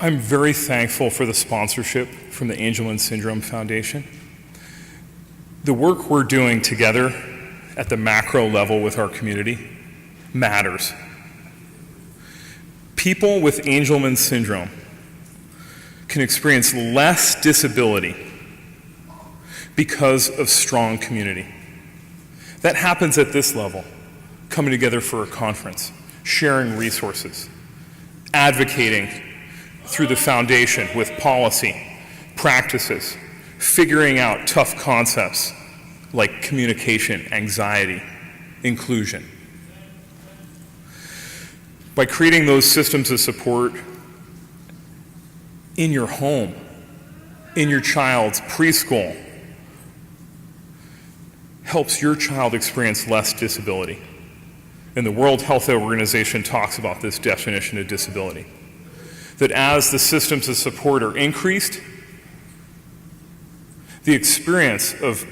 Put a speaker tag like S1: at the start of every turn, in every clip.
S1: I'm very thankful for the sponsorship from the Angelman Syndrome Foundation. The work we're doing together at the macro level with our community matters. People with Angelman syndrome can experience less disability because of strong community. That happens at this level, coming together for a conference, sharing resources, advocating through the foundation with policy, practices, figuring out tough concepts like communication, anxiety, inclusion. By creating those systems of support in your home, in your child's preschool, helps your child experience less disability. And the World Health Organization talks about this definition of disability. That as the systems of support are increased, the experience of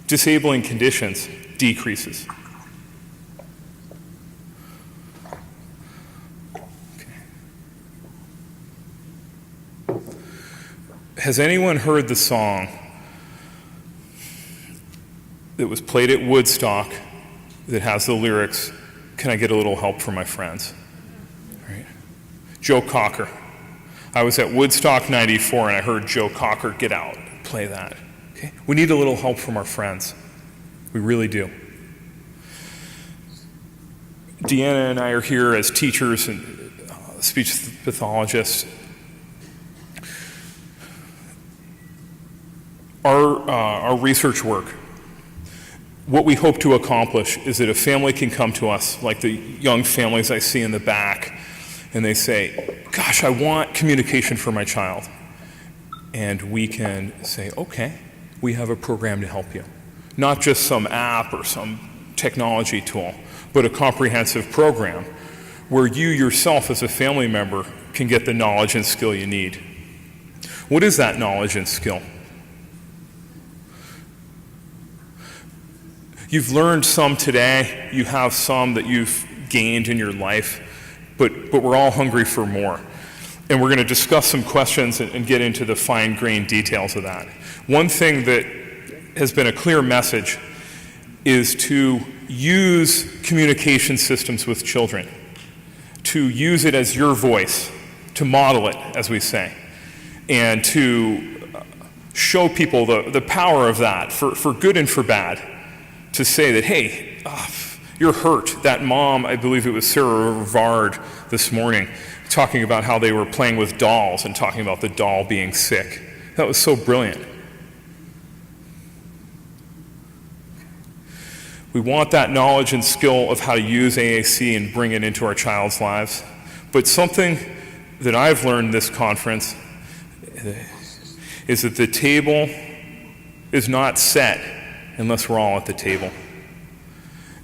S1: disabling conditions decreases. Okay. Has anyone heard the song that was played at Woodstock that has the lyrics, "Can I get a little help from my friends?" Right? Joe Cocker. I was at Woodstock 94 and I heard Joe Cocker get out and play that. Okay? We need a little help from our friends. We really do. Deanna and I are here as teachers and speech pathologists. Our research work, what we hope to accomplish is that a family can come to us, like the young families I see in the back, and they say, "Gosh, I want communication for my child." And we can say, "Okay, we have a program to help you." Not just some app or some technology tool, but a comprehensive program where you yourself as a family member can get the knowledge and skill you need. What is that knowledge and skill? You've learned some today, you have some that you've gained in your life, but we're all hungry for more. And we're going to discuss some questions and get into the fine-grained details of that. One thing that has been a clear message is to use communication systems with children, to use it as your voice, to model it, as we say, and to show people the power of that, for good and for bad. To say that, hey, you're hurt. That mom, I believe it was Sarah Rivard this morning, talking about how they were playing with dolls and talking about the doll being sick. That was so brilliant. We want that knowledge and skill of how to use AAC and bring it into our child's lives. But something that I've learned this conference is that the table is not set unless we're all at the table.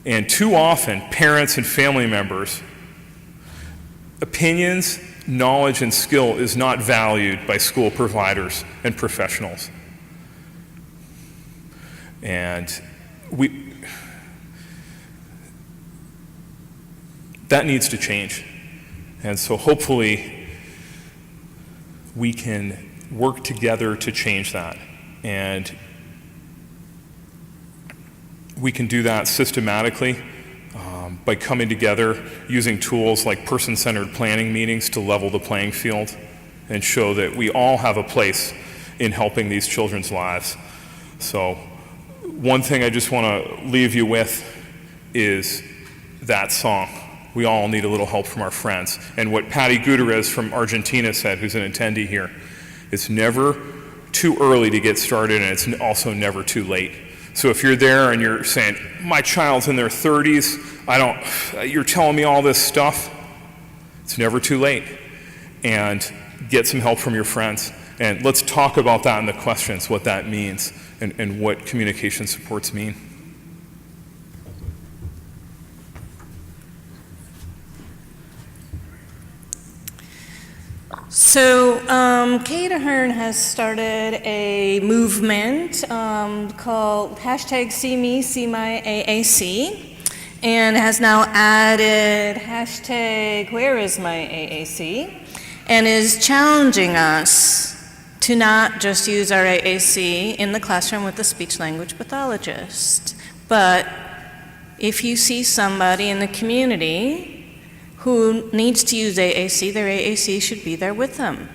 S1: And too often, parents and family members, opinions, knowledge, and skill is not valued by school providers and professionals. And that needs to change. And so hopefully we can work together to change that. And we can do that systematically by coming together, using tools like person-centered planning meetings to level the playing field and show that we all have a place in helping these children's lives. So one thing I just want to leave you with is that song. We all need a little help from our friends. And what Patty Gutierrez from Argentina said, who's an attendee here, it's never too early to get started, and it's also never too late. So if you're there and you're saying, my child's in their 30s, you're telling me all this stuff, it's never too late. And get some help from your friends. And let's talk about that in the questions, what that means and what communication supports mean.
S2: So Kate Ahern has started a movement called #SeeMe, and has now added #WhereIsMyAAC. and is challenging us to not just use our AAC in the classroom with the speech-language pathologist, but if you see somebody in the community who needs to use AAC, their AAC should be there with them.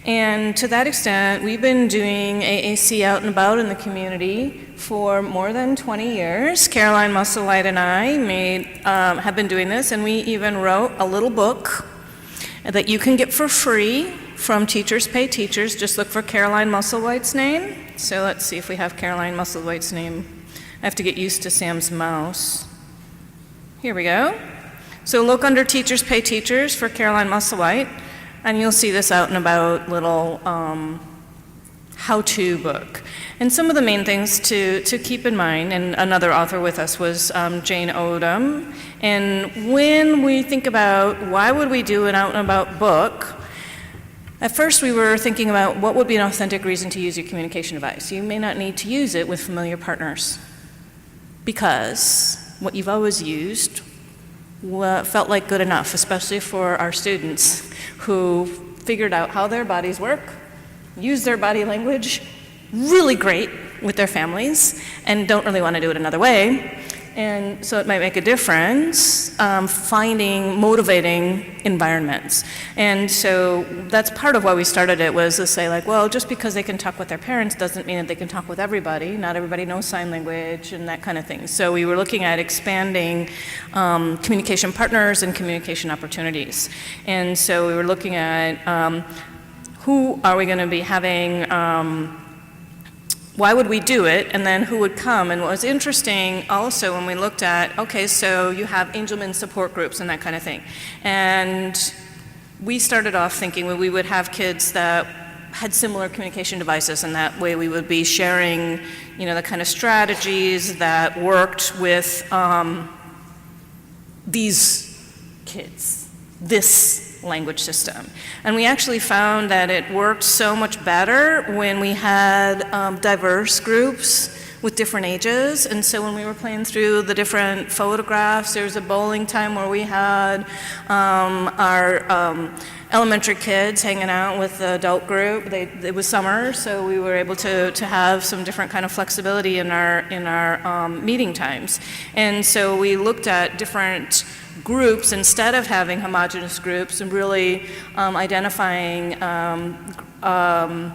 S2: And to that extent, we've been doing AAC out and about in the community for more than 20 years. Caroline Musselwhite and I have been doing this, and we even wrote a little book that you can get for free from Teachers Pay Teachers. Just look for Caroline Musselwhite's name. So let's see if we have Caroline Musselwhite's name. I have to get used to Sam's mouse. Here we go. So look under Teachers Pay Teachers for Caroline Musselwhite, and you'll see this out and about little how-to book. And some of the main things to keep in mind, and another author with us was Jane Odom. And when we think about why would we do an out and about book, at first we were thinking about what would be an authentic reason to use your communication device. You may not need to use it with familiar partners because what you've always used felt like good enough, especially for our students who figured out how their bodies work, use their body language really great with their families, and don't really want to do it another way. And so it might make a difference finding motivating environments. And so that's part of why we started it, was to say, like, well, just because they can talk with their parents doesn't mean that they can talk with everybody. Not everybody knows sign language and that kind of thing. So we were looking at expanding communication partners and communication opportunities. And so we were looking at who are we going to be having, why would we do it, and then who would come. And what was interesting also when we looked at, okay, so you have Angelman support groups and that kind of thing. And we started off thinking, well, we would have kids that had similar communication devices, and that way we would be sharing, the kind of strategies that worked with these kids, this language system. And we actually found that it worked so much better when we had diverse groups with different ages. And so when we were playing through the different photographs, there was a bowling time where we had our elementary kids hanging out with the adult group. It was summer, so we were able to have some different kind of flexibility in our meeting times. And so we looked at different groups instead of having homogeneous groups, and really identifying a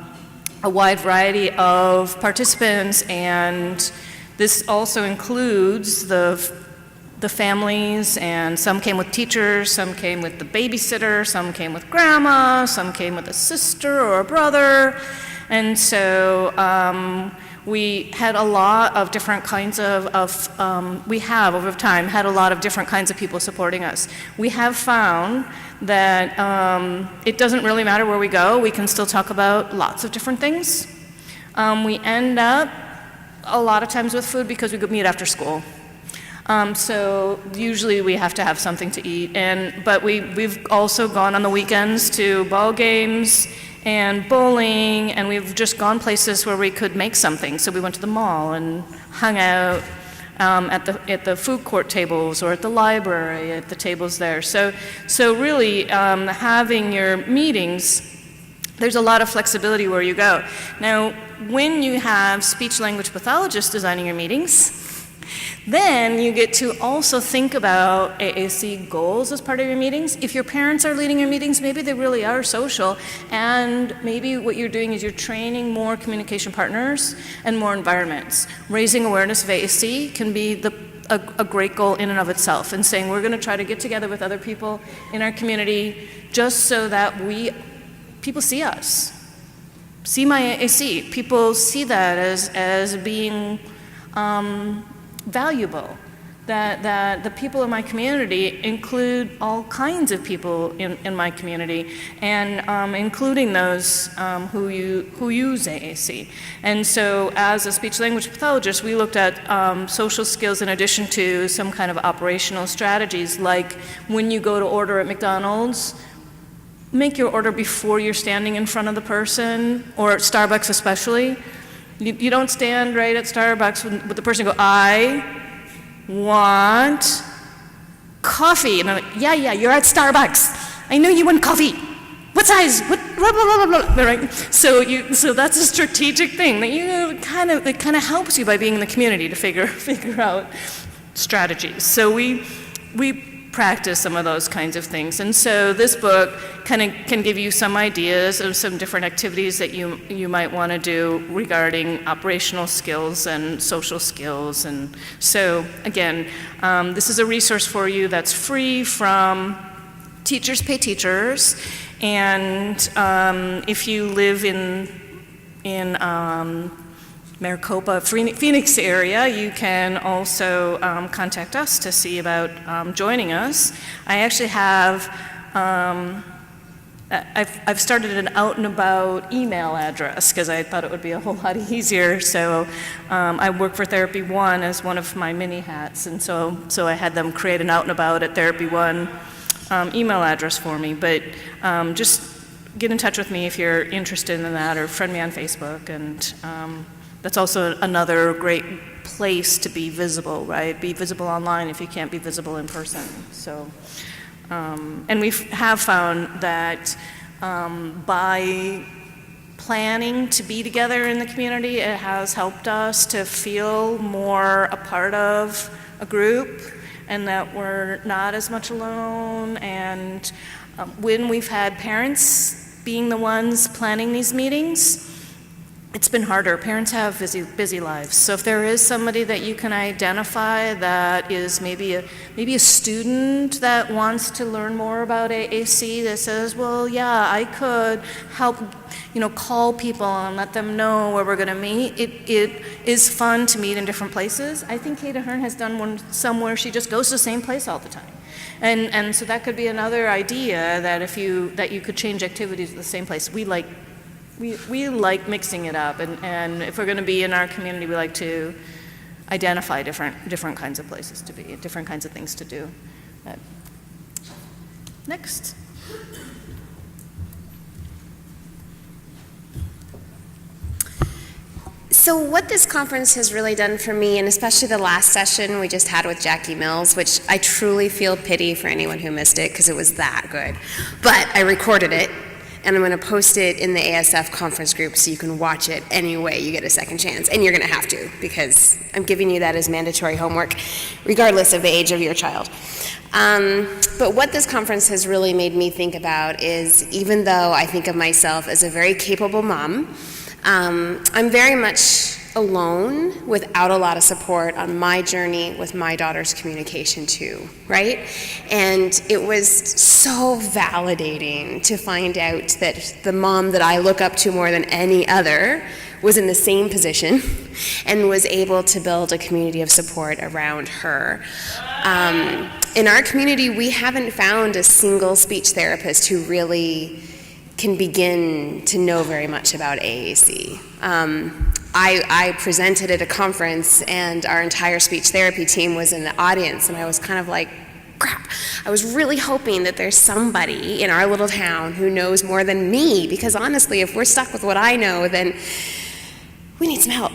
S2: wide variety of participants. And this also includes the families, and some came with teachers, some came with the babysitter, some came with grandma, some came with a sister or a brother. And so we had a lot of different kinds we have over time had a lot of different kinds of people supporting us. We have found that it doesn't really matter where we go, we can still talk about lots of different things. We end up a lot of times with food because we go meet after school. So usually we have to have something to eat, but we've also gone on the weekends to ball games and bowling, and we've just gone places where we could make something. So we went to the mall and hung out at the food court tables, or at the library at the tables there. So really having your meetings, there's a lot of flexibility where you go. Now, when you have speech-language pathologists designing your meetings, then you get to also think about AAC goals as part of your meetings. If your parents are leading your meetings, maybe they really are social, and maybe what you're doing is you're training more communication partners and more environments. Raising awareness of AAC can be a great goal in and of itself, and saying we're going to try to get together with other people in our community just so that people see us, see my AAC. People see that as being valuable, that the people in my community include all kinds of people in my community, and including those who use AAC. And so as a speech-language pathologist, we looked at social skills in addition to some kind of operational strategies, like when you go to order at McDonald's, make your order before you're standing in front of the person, or at Starbucks especially. You don't stand right at Starbucks with the person go, I want coffee. And I'm like, yeah, you're at Starbucks. I know you want coffee. what size, what, blah, blah, blah, blah, blah, right? So that's a strategic thing that kind of helps you by being in the community to figure out strategies. So we practice some of those kinds of things. And so this book kind of can give you some ideas of some different activities that you might want to do regarding operational skills and social skills. And so again, this is a resource for you that's free from Teachers Pay Teachers. And if you live in Maricopa, Phoenix area, you can also contact us to see about joining us. I actually have, I've started an out and about email address because I thought it would be a whole lot easier. So I work for Therapy One as one of my mini hats, and so I had them create an out and about at Therapy One email address for me. But just get in touch with me if you're interested in that, or friend me on Facebook. And that's also another great place to be visible, right? Be visible online if you can't be visible in person. So, and we have found that by planning to be together in the community, it has helped us to feel more a part of a group, and that we're not as much alone. And when we've had parents being the ones planning these meetings, it's been harder. Parents have busy lives. So if there is somebody that you can identify that is maybe a student that wants to learn more about AAC, that says, well, yeah, I could help, call people and let them know where we're going to meet. It is fun to meet in different places. I think Kate Ahern has done one somewhere she just goes to the same place all the time. And so that could be another idea, that you could change activities at the same place. We like mixing it up, and if we're going to be in our community, we like to identify different kinds of places to be, different kinds of things to do. Next.
S3: So what this conference has really done for me, and especially the last session we just had with Jaquie Mills, which I truly feel pity for anyone who missed it because it was that good, but I recorded it. And I'm going to post it in the ASF conference group so you can watch it any way you get a second chance. And you're going to have to, because I'm giving you that as mandatory homework, regardless of the age of your child. But what this conference has really made me think about is, even though I think of myself as a very capable mom, I'm very much alone without a lot of support on my journey with my daughter's communication too, right? And it was so validating to find out that the mom that I look up to more than any other was in the same position and was able to build a community of support around her. In our community, we haven't found a single speech therapist who really can begin to know very much about AAC. I presented at a conference, and our entire speech therapy team was in the audience, and I was kind of like, crap. I was really hoping that there's somebody in our little town who knows more than me, because honestly, if we're stuck with what I know, then we need some help.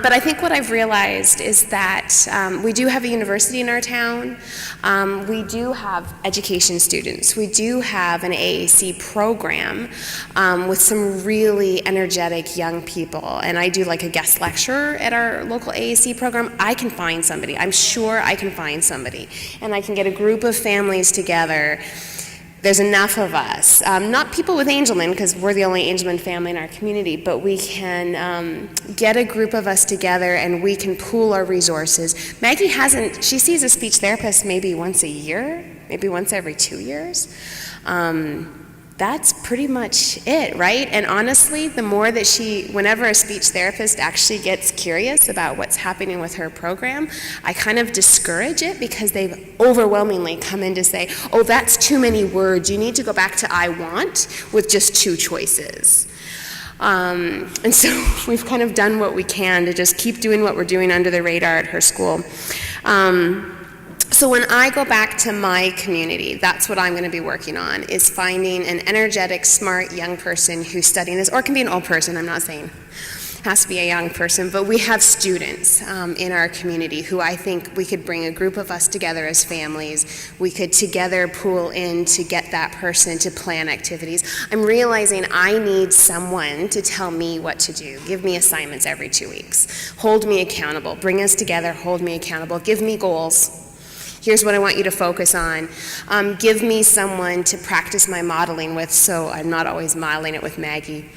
S3: But I think what I've realized is that we do have a university in our town. We do have education students. We do have an AAC program with some really energetic young people. And I do like a guest lecture at our local AAC program. I can find somebody. I'm sure I can find somebody. And I can get a group of families together. There's enough of us, not people with Angelman, because we're the only Angelman family in our community, but we can get a group of us together and we can pool our resources. Maggie she sees a speech therapist maybe once a year, maybe once every 2 years. That's pretty much it, right? And honestly, the more that whenever a speech therapist actually gets curious about what's happening with her program, I kind of discourage it, because they've overwhelmingly come in to say, oh, that's too many words. You need to go back to I want with just 2 choices. And so we've kind of done what we can to just keep doing what we're doing under the radar at her school. So when I go back to my community, that's what I'm going to be working on, is finding an energetic, smart young person who's studying this, or it can be an old person, I'm not saying, has to be a young person, but we have students in our community who I think we could bring a group of us together as families. We could together pool in to get that person to plan activities. I'm realizing I need someone to tell me what to do. Give me assignments every 2 weeks. Hold me accountable. Bring us together. Hold me accountable. Give me goals. Here's what I want you to focus on. Give me someone to practice my modeling with, so I'm not always modeling it with Maggie.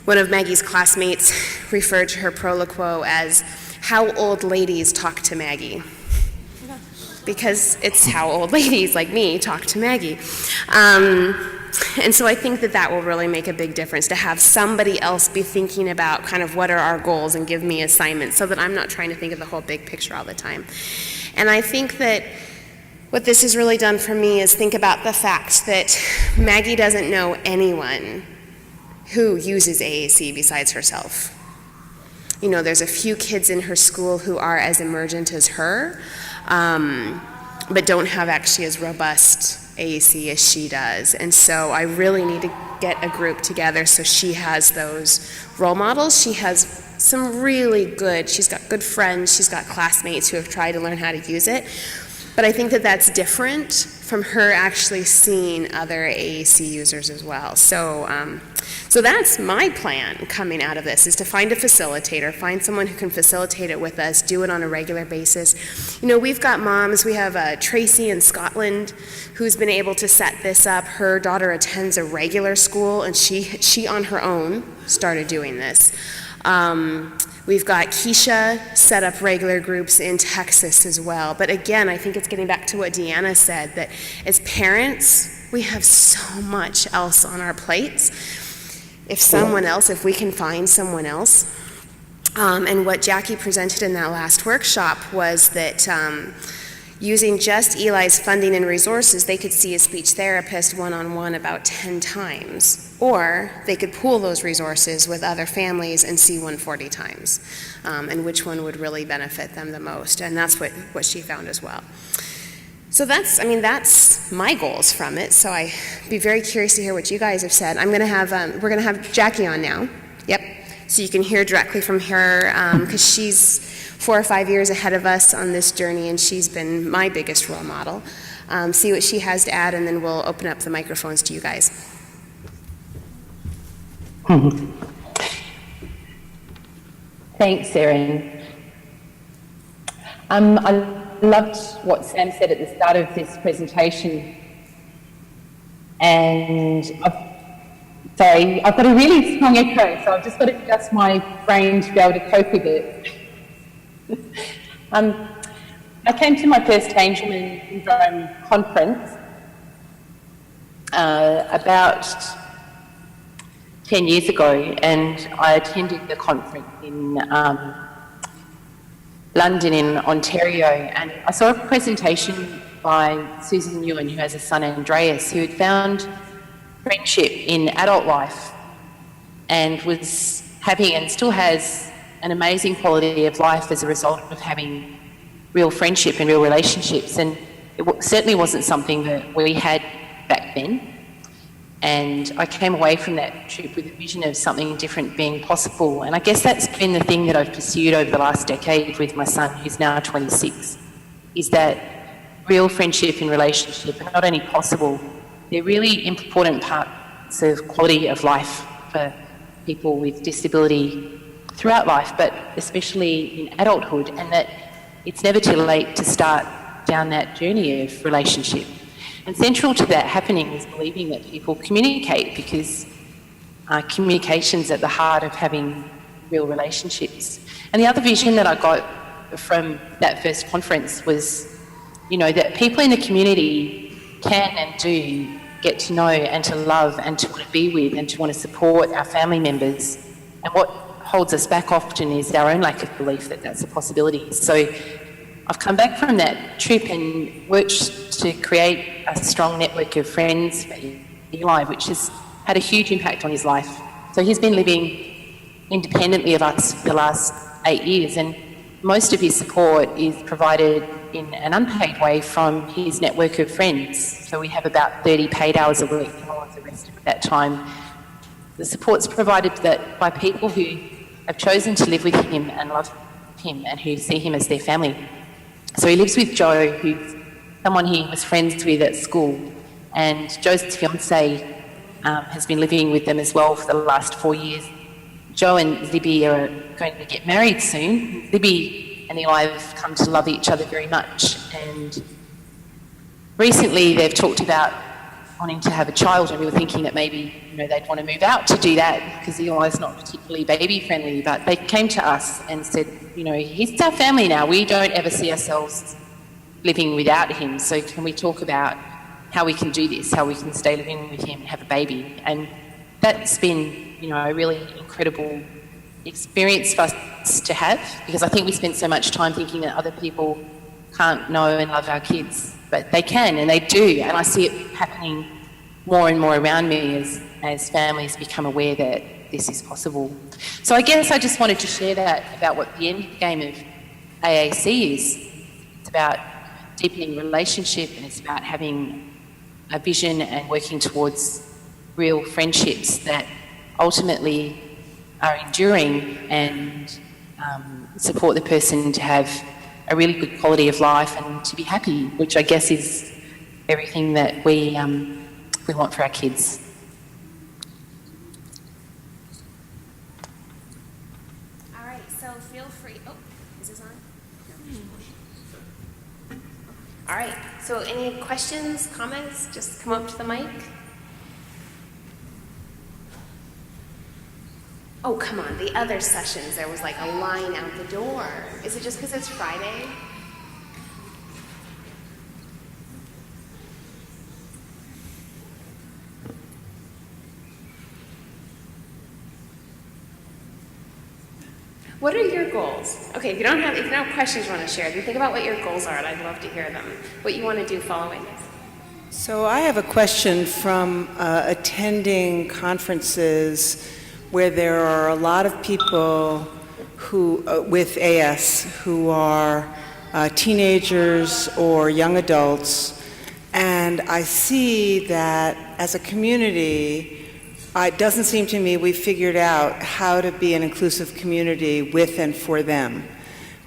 S3: One of Maggie's classmates referred to her proloquo as how old ladies talk to Maggie. Because it's how old ladies like me talk to Maggie. And so I think that that will really make a big difference, to have somebody else be thinking about kind of what are our goals and give me assignments so that I'm not trying to think of the whole big picture all the time. And I think that what this has really done for me is think about the fact that Maggie doesn't know anyone who uses AAC besides herself. You know, there's a few kids in her school who are as emergent as her, but don't have actually as robust AAC as she does. And so I really need to get a group together so she has those role models. She has some really good, she's got good friends, she's got classmates who have tried to learn how to use it. But I think that that's different from her actually seeing other AAC users as well. So that's my plan coming out of this, is to find a facilitator, find someone who can facilitate it with us, do it on a regular basis. You know, we've got moms, we have Tracy in Scotland who's been able to set this up. Her daughter attends a regular school, and she on her own started doing this. We've got Keisha set up regular groups in Texas as well. But again, I think it's getting back to what Deanna said, that as parents, we have so much else on our plates. If we can find someone else. And what Jaquie presented in that last workshop was that using just Eli's funding and resources, they could see a speech therapist one-on-one about 10 times. Or they could pool those resources with other families and see one 40 times, and which one would really benefit them the most. And that's what she found as well. So that's my goals from it. So I'd be very curious to hear what you guys have said. We're gonna have Jaquie on now. Yep. So you can hear directly from her, because she's 4 or 5 years ahead of us on this journey, and she's been my biggest role model. See what she has to add, and then we'll open up the microphones to you guys.
S4: Thanks, Erin. I loved what Sam said at the start of this presentation, and I've got a really strong echo, so I've just got to adjust my brain to be able to cope with it. I came to my first Angelman Syndrome conference about 10 years ago, and I attended the conference in London in Ontario, and I saw a presentation by Susan Ewan, who has a son, Andreas, who had found friendship in adult life and was having, and still has, an amazing quality of life as a result of having real friendship and real relationships. And it certainly wasn't something that we had back then. And I came away from that trip with a vision of something different being possible. And I guess that's been the thing that I've pursued over the last decade with my son, who's now 26, is that real friendship and relationship are not only possible, they're really important parts of quality of life for people with disability throughout life, but especially in adulthood, and that it's never too late to start down that journey of relationship. And central to that happening is believing that people communicate, because communication's at the heart of having real relationships. And the other vision that I got from that first conference was, that people in the community can and do get to know and to love and to want to be with and to want to support our family members. And what holds us back often is our own lack of belief that that's a possibility. So I've come back from that trip and worked to create a strong network of friends for Eli, which has had a huge impact on his life. So he's been living independently of us for the last 8 years, and most of his support is provided in an unpaid way from his network of friends. So we have about 30 paid hours a week, and all of the rest of that time the support's provided that by people who have chosen to live with him and love him and who see him as their family. So he lives with Joe, who's someone he was friends with at school, and Joe's fiancée has been living with them as well for the last 4 years. Joe and Libby are going to get married soon. Libby and Eli have come to love each other very much, and recently they've talked about wanting to have a child, and we were thinking that maybe they'd want to move out to do that because Eli's not particularly baby friendly, but they came to us and said, he's our family now. We don't ever see ourselves living without him, so can we talk about how we can do this, how we can stay living with him and have a baby? And that's been, a really incredible experience for us to have, because I think we spend so much time thinking that other people can't know and love our kids, but they can and they do, and I see it happening more and more around me as families become aware that this is possible. So I guess I just wanted to share that about what the end game of AAC is. It's about deepening relationship, and it's about having a vision and working towards real friendships that ultimately are enduring and support the person to have a really good quality of life and to be happy, which I guess is everything that we want for our kids.
S3: All right, so feel free. Oh, is this on? No. All right, so any questions, comments? Just come up to the mic. Oh, come on, the other sessions, there was like a line out the door. Is it just because it's Friday? What are your goals? Okay, if you don't have questions you want to share, then think about what your goals are, and I'd love to hear them. What you want to do following this.
S5: So I have a question from attending conferences where there are a lot of people who, with AS, who are teenagers or young adults, and I see that as a community, it doesn't seem to me we've figured out how to be an inclusive community with and for them.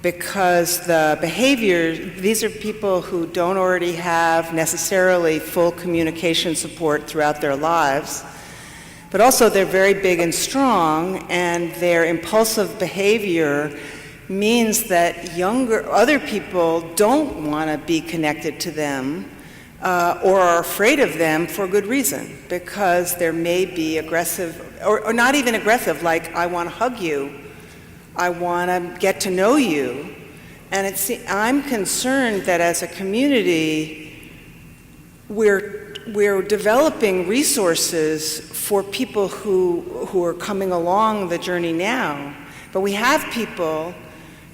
S5: Because the behavior, these are people who don't already have necessarily full communication support throughout their lives, but also they're very big and strong, and their impulsive behavior means that other people don't want to be connected to them or are afraid of them for good reason, because there may be aggressive, or not even aggressive, like, I want to hug you, I want to get to know you. And I'm concerned that as a community, we're developing resources for people who are coming along the journey now. But we have people,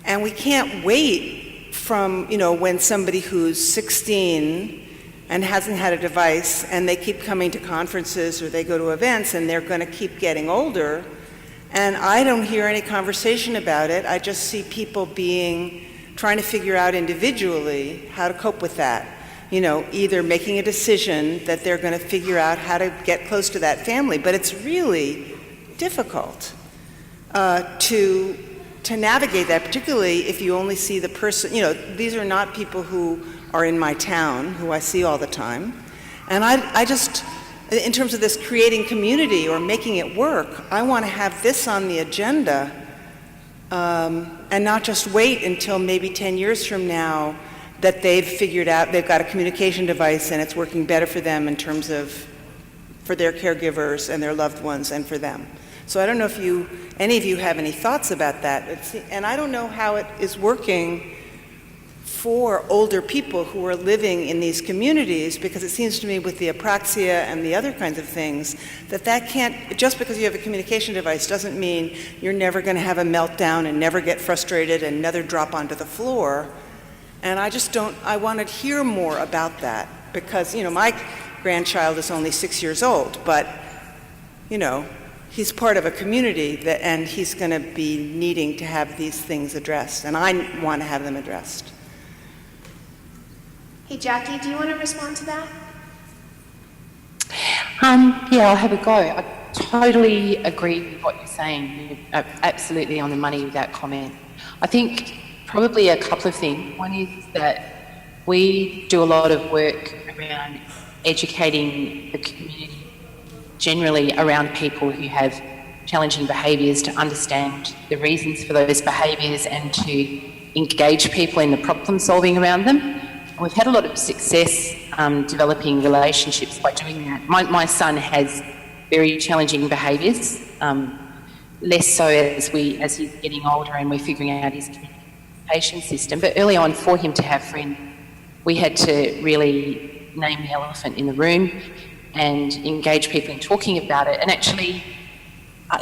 S5: and we can't wait from, when somebody who's 16 and hasn't had a device, and they keep coming to conferences or they go to events, and they're going to keep getting older. And I don't hear any conversation about it. I just see people trying to figure out individually how to cope with that. Either making a decision that they're going to figure out how to get close to that family. But it's really difficult to navigate that, particularly if you only see the person. These are not people who are in my town, who I see all the time. And I just, in terms of this creating community or making it work, I want to have this on the agenda and not just wait until maybe 10 years from now that they've figured out, they've got a communication device and it's working better for them in terms of, for their caregivers and their loved ones and for them. So I don't know if any of you have any thoughts about that. And I don't know how it is working for older people who are living in these communities, because it seems to me with the apraxia and the other kinds of things, that can't, just because you have a communication device doesn't mean you're never going to have a meltdown and never get frustrated and never drop onto the floor. And I want to hear more about that, because, my grandchild is only 6 years old, but, he's part of a community and he's going to be needing to have these things addressed, and I want to have them addressed.
S3: Hey, Jaquie, do you want to respond to that?
S4: Yeah, I'll have a go. I totally agree with what you're saying. You're absolutely on the money with that comment. I think probably a couple of things. One is that we do a lot of work around educating the community generally around people who have challenging behaviours, to understand the reasons for those behaviours and to engage people in the problem solving around them. And we've had a lot of success developing relationships by doing that. My son has very challenging behaviours, less so as he's getting older and we're figuring out his communication system. But early on, for him to have friends, we had to really name the elephant in the room and engage people in talking about it. And actually,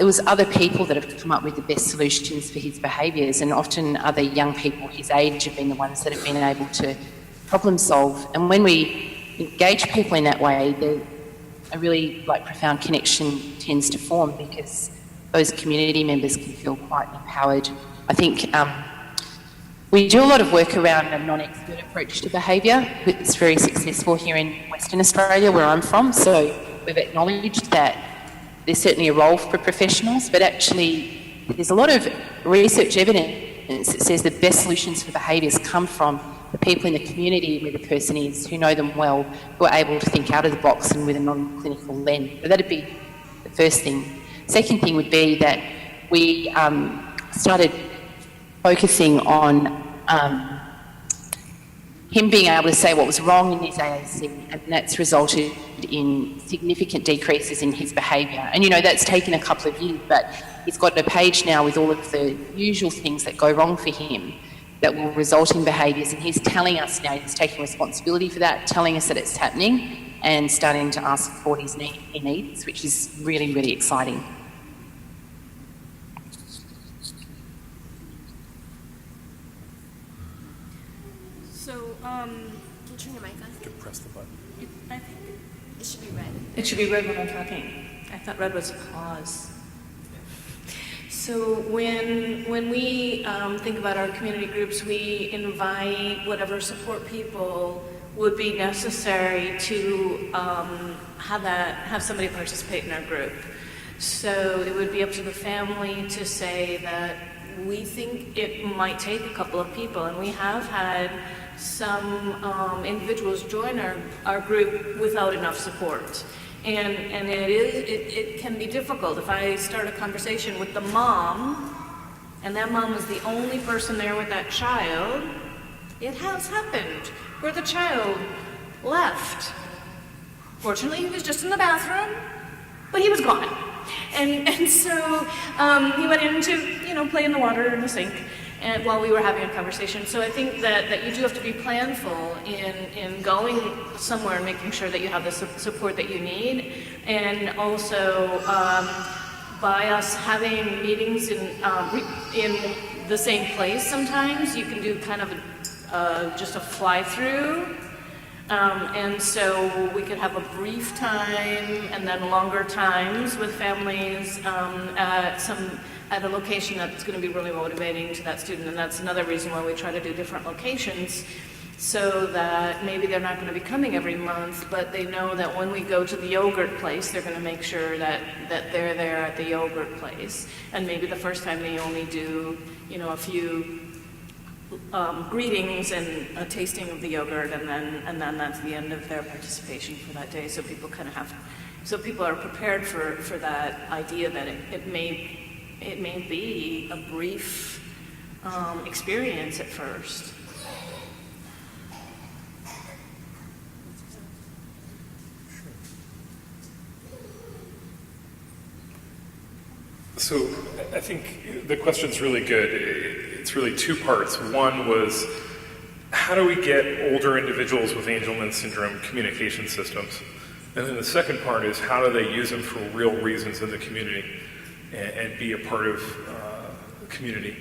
S4: it was other people that have come up with the best solutions for his behaviours, and often other young people his age have been the ones that have been able to problem solve. And when we engage people in that way, a really profound connection tends to form, because those community members can feel quite empowered. I think we do a lot of work around a non-expert approach to behaviour. It's very successful here in Western Australia, where I'm from, so we've acknowledged that there's certainly a role for professionals, but actually there's a lot of research evidence that says the best solutions for behaviours come from the people in the community where the person is, who know them well, who are able to think out of the box and with a non-clinical lens. So that'd be the first thing. Second thing would be that we started focusing on him being able to say what was wrong in his AAC, and that's resulted in significant decreases in his behaviour. And that's taken a couple of years, but he's got a page now with all of the usual things that go wrong for him that will result in behaviours, and he's telling us now, he's taking responsibility for that, telling us that it's happening and starting to ask for what he needs, which is really, really exciting.
S2: So,
S3: Can you turn your mic on?
S1: You can press the button.
S2: I think
S3: It should be red.
S2: it should be red when I'm talking. I thought red was a pause. So when we think about our community groups, we invite whatever support people would be necessary to have somebody participate in our group. So it would be up to the family to say that we think it might take a couple of people, and we have had some individuals join our group without enough support. And it can be difficult. If I start a conversation with the mom, and that mom is the only person there with that child, it has happened where the child left. Fortunately, he was just in the bathroom, but he was gone. And so he went in to, play in the water in the sink, and while we were having a conversation. So I think that you do have to be planful in going somewhere and making sure that you have the support that you need. And also, by us having meetings in the same place sometimes, you can do kind of just a fly-through. And so we could have a brief time and then longer times with families at a location that's going to be really motivating to that student. And that's another reason why we try to do different locations, so that maybe they're not going to be coming every month, but they know that when we go to the yogurt place, they're going to make sure that they're there at the yogurt place. And maybe the first time they only do, a few greetings and a tasting of the yogurt, and then that's the end of their participation for that day. So people people are prepared for that idea that it may be a brief experience at first.
S1: So I think the question's really good. It's really two parts. One was, how do we get older individuals with Angelman syndrome communication systems? And then the second part is, how do they use them for real reasons in the community and be a part of the community?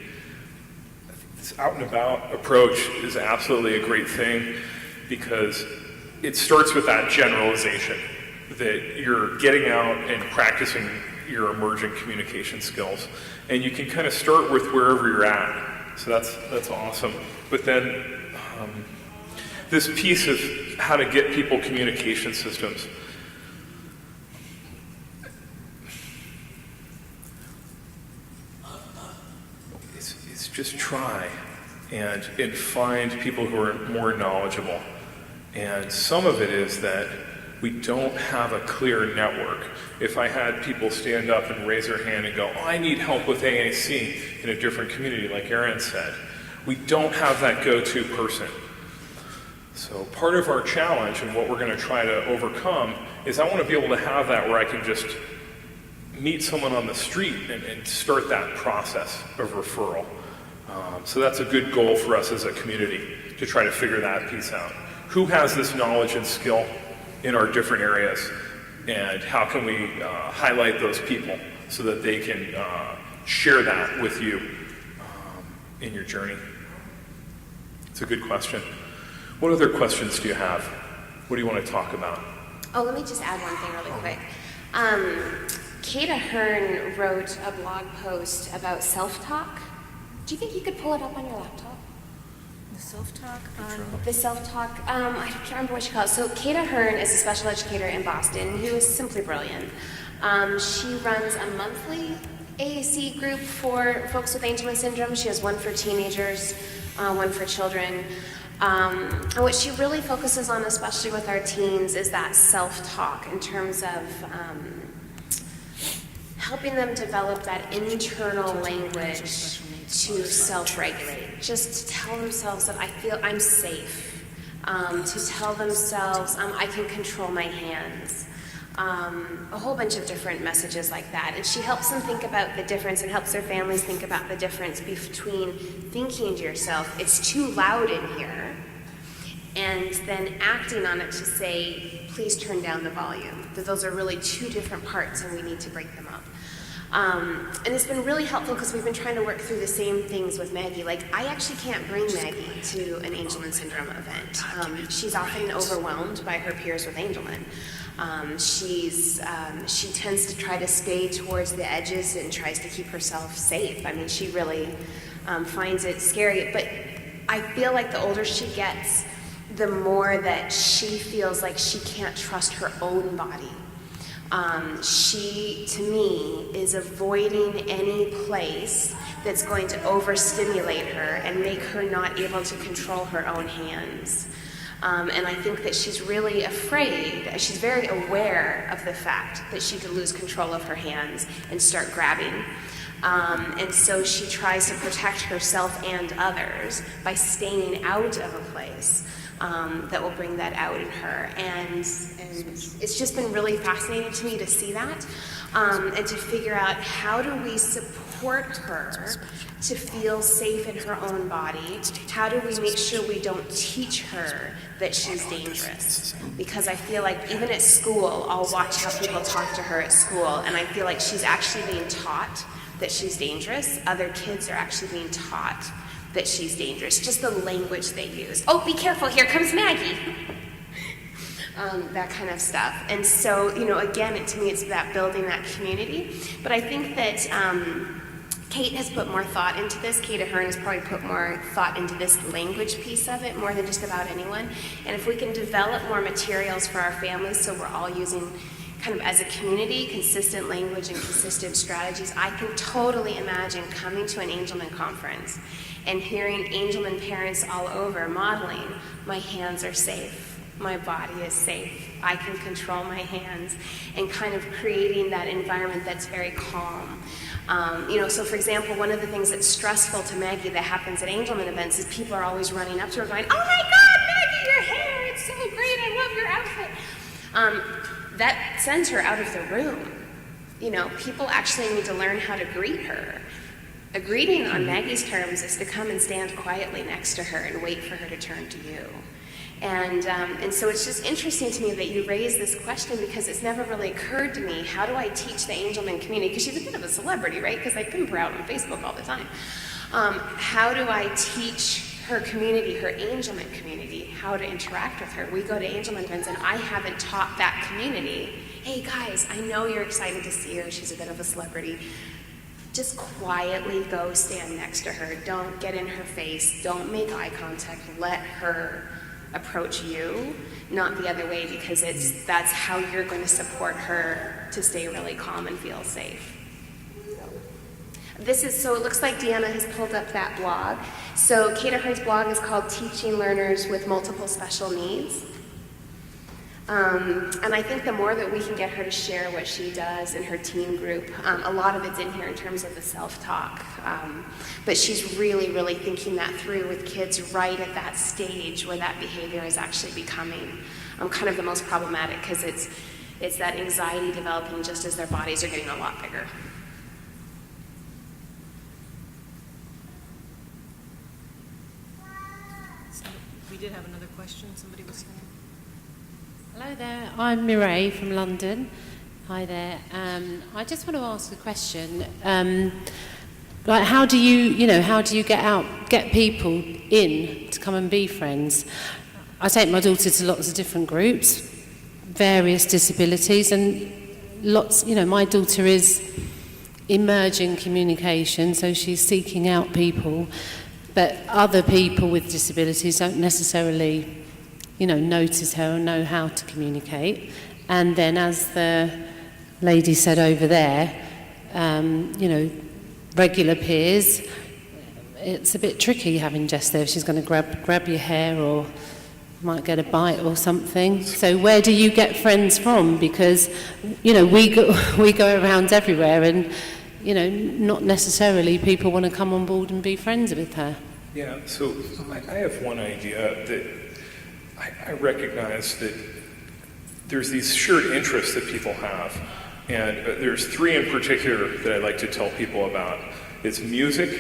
S1: I think this out and about approach is absolutely a great thing, because it starts with that generalization that you're getting out and practicing your emerging communication skills, and you can kind of start with wherever you're at. So that's awesome. But then this piece of how to get people communication systems, just try and find people who are more knowledgeable. And some of it is that we don't have a clear network. If I had people stand up and raise their hand and go, oh, I need help with AAC in a different community, like Erin said, we don't have that go-to person. So part of our challenge and what we're going to try to overcome is I want to be able to have that where I can just meet someone on the street and start that process of referral. So that's a good goal for us as a community, to try to figure that piece out. Who has this knowledge and skill in our different areas, and how can we highlight those people so that they can share that with you in your journey? It's a good question. What other questions do you have? What do you want to talk about?
S3: Oh, let me just add one thing really quick. Kata Hearn wrote a blog post about self-talk. Do you think you could pull it up on your laptop?
S2: The self-talk?
S3: The self-talk, I can't remember what she called it. So Kata Hearn is a special educator in Boston who is simply brilliant. She runs a monthly AAC group for folks with Angelman syndrome. She has one for teenagers, one for children. And what she really focuses on, especially with our teens, is that self-talk in terms of helping them develop that internal language to self-regulate. Just to tell themselves that I feel I'm safe. To tell themselves I can control my hands. A whole bunch of different messages like that. And she helps them think about the difference and helps their families think about the difference between thinking to yourself, it's too loud in here, and then acting on it to say, please turn down the volume. That those are really two different parts and we need to break them up. And it's been really helpful because we've been trying to work through the same things with Maggie. Like, I actually can't bring Maggie to an Angelman syndrome event. She's often overwhelmed by her peers with Angelman. She tends to try to stay towards the edges and tries to keep herself safe. I mean, she really finds it scary. But I feel like the older she gets, the more that she feels like she can't trust her own body. She, to me, is avoiding any place that's going to overstimulate her and make her not able to control her own hands. And I think that she's really afraid, she's very aware of the fact that she could lose control of her hands and start grabbing. And so she tries to protect herself and others by staying out of a place that will bring that out in her. And it's just been really fascinating to me to see that and to figure out how do we support her to feel safe in her own body. How do we make sure we don't teach her that she's dangerous? Because I feel like even at school, I'll watch how people talk to her at school, and I feel like she's actually being taught that she's dangerous. Other kids are actually being taught that she's dangerous, just the language they use. Oh, be careful, here comes Maggie. That kind of stuff. And so, you know, again, to me, it's about building that community. But I think that Kate has put more thought into this. Kata Hearn has probably put more thought into this language piece of it, more than just about anyone. And if we can develop more materials for our families so we're all using kind of as a community, consistent language and consistent strategies, I can totally imagine coming to an Angelman conference and hearing Angelman parents all over modeling, my hands are safe, my body is safe, I can control my hands, and kind of creating that environment that's very calm. You know, so for example, one of the things that's stressful to Maggie that happens at Angelman events is people are always running up to her going, oh my God, Maggie, your hair, it's so great, I love your outfit. That sends her out of the room. You know, people actually need to learn how to greet her. A greeting on Maggie's terms is to come and stand quietly next to her and wait for her to turn to you. And so it's just interesting to me that you raise this question because it's never really occurred to me, how do I teach the Angelman community? Because she's a bit of a celebrity, right? Because I pimp her out on Facebook all the time. How do I teach her community, her Angelman community, how to interact with her? We go to Angelman events and I haven't taught that community, hey guys, I know you're excited to see her, she's a bit of a celebrity. Just quietly go stand next to her. Don't get in her face. Don't make eye contact. Let her approach you, not the other way, because that's how you're going to support her to stay really calm and feel safe. So it looks like Deanna has pulled up that blog. So Kate Hard's blog is called Teaching Learners with Multiple Special Needs. And I think the more that we can get her to share what she does in her teen group, a lot of it's in here in terms of the self-talk. But she's really, really thinking that through with kids right at that stage where that behavior is actually becoming kind of the most problematic, because it's that anxiety developing just as their bodies are getting a lot bigger.
S2: We did have another question. Somebody was saying.
S6: Hello there, I'm Mireille from London. Hi there. I just want to ask a question. Like, how do you get people in to come and be friends? I take my daughter to lots of different groups, various disabilities, and lots. My daughter is emerging communication, so she's seeking out people, but other people with disabilities don't necessarily notice her or know how to communicate. And then, as the lady said over there, regular peers, it's a bit tricky having Jess there. She's going to grab your hair or might get a bite or something. So where do you get friends from? Because, we go around everywhere and, not necessarily people want to come on board and be friends with her.
S1: Yeah, so I have one idea that I recognize that there's these shared interests that people have, and there's three in particular that I like to tell people about. It's music.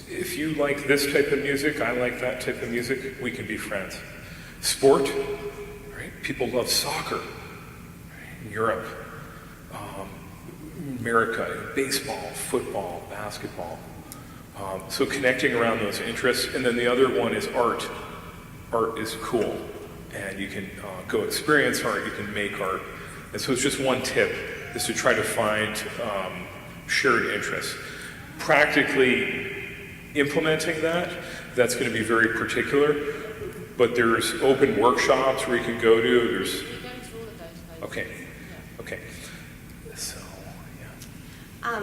S1: If you like this type of music, I like that type of music, we can be friends. Sport, right? People love soccer, right? In Europe, America, baseball, football, basketball. So connecting around those interests. And then the other one is art. Art is cool, and you can go experience art, you can make art. And so it's just one tip, is to try to find shared interests. Practically implementing that's going to be very particular, but there's open workshops where you can go to. There's okay. So yeah.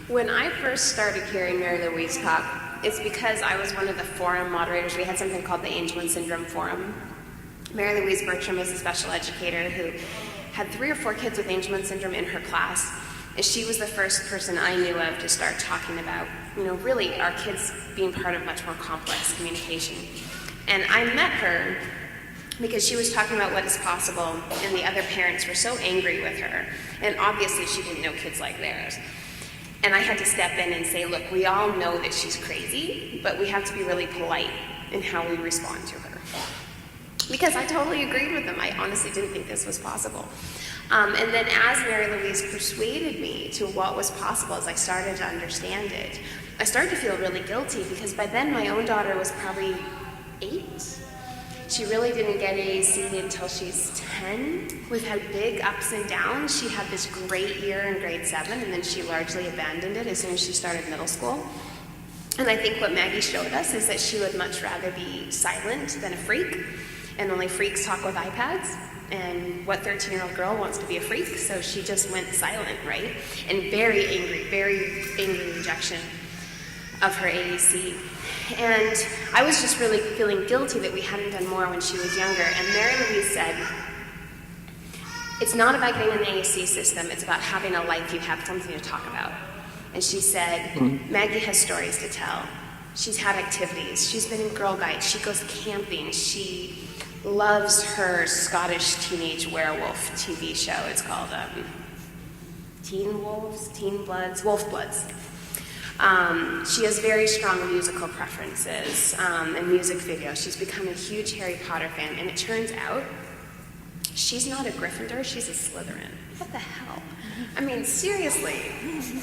S3: When I first started hearing Mary Louise talk, it's because I was one of the forum moderators. We had something called the Angelin Syndrome Forum. Mary Louise Bertram is a special educator who had 3 or 4 kids with Angelin Syndrome in her class. And she was the first person I knew of to start talking about, really our kids being part of much more complex communication. And I met her because she was talking about what is possible, and the other parents were so angry with her. And obviously she didn't know kids like theirs. And I had to step in and say, look, we all know that she's crazy, but we have to be really polite in how we respond to her. Because I totally agreed with them. I honestly didn't think this was possible. And then as Mary Louise persuaded me to what was possible, as I started to understand it, I started to feel really guilty, because by then my own daughter was probably 8. She really didn't get AAC until she's 10. We've had big ups and downs. She had this great year in grade 7, and then she largely abandoned it as soon as she started middle school. And I think what Maggie showed us is that she would much rather be silent than a freak, and only freaks talk with iPads. And what 13-year-old girl wants to be a freak? So she just went silent, right? And very angry rejection of her AAC. And I was just really feeling guilty that we hadn't done more when she was younger. And Mary Louise said, it's not about getting an AAC system, it's about having a life you have something to talk about. And she said, Maggie has stories to tell. She's had activities. She's been in Girl Guides. She goes camping. She loves her Scottish teenage werewolf TV show. It's called Wolf Bloods. She has very strong musical preferences and music videos. She's become a huge Harry Potter fan, and it turns out she's not a Gryffindor, she's a Slytherin. What the hell? I mean, seriously,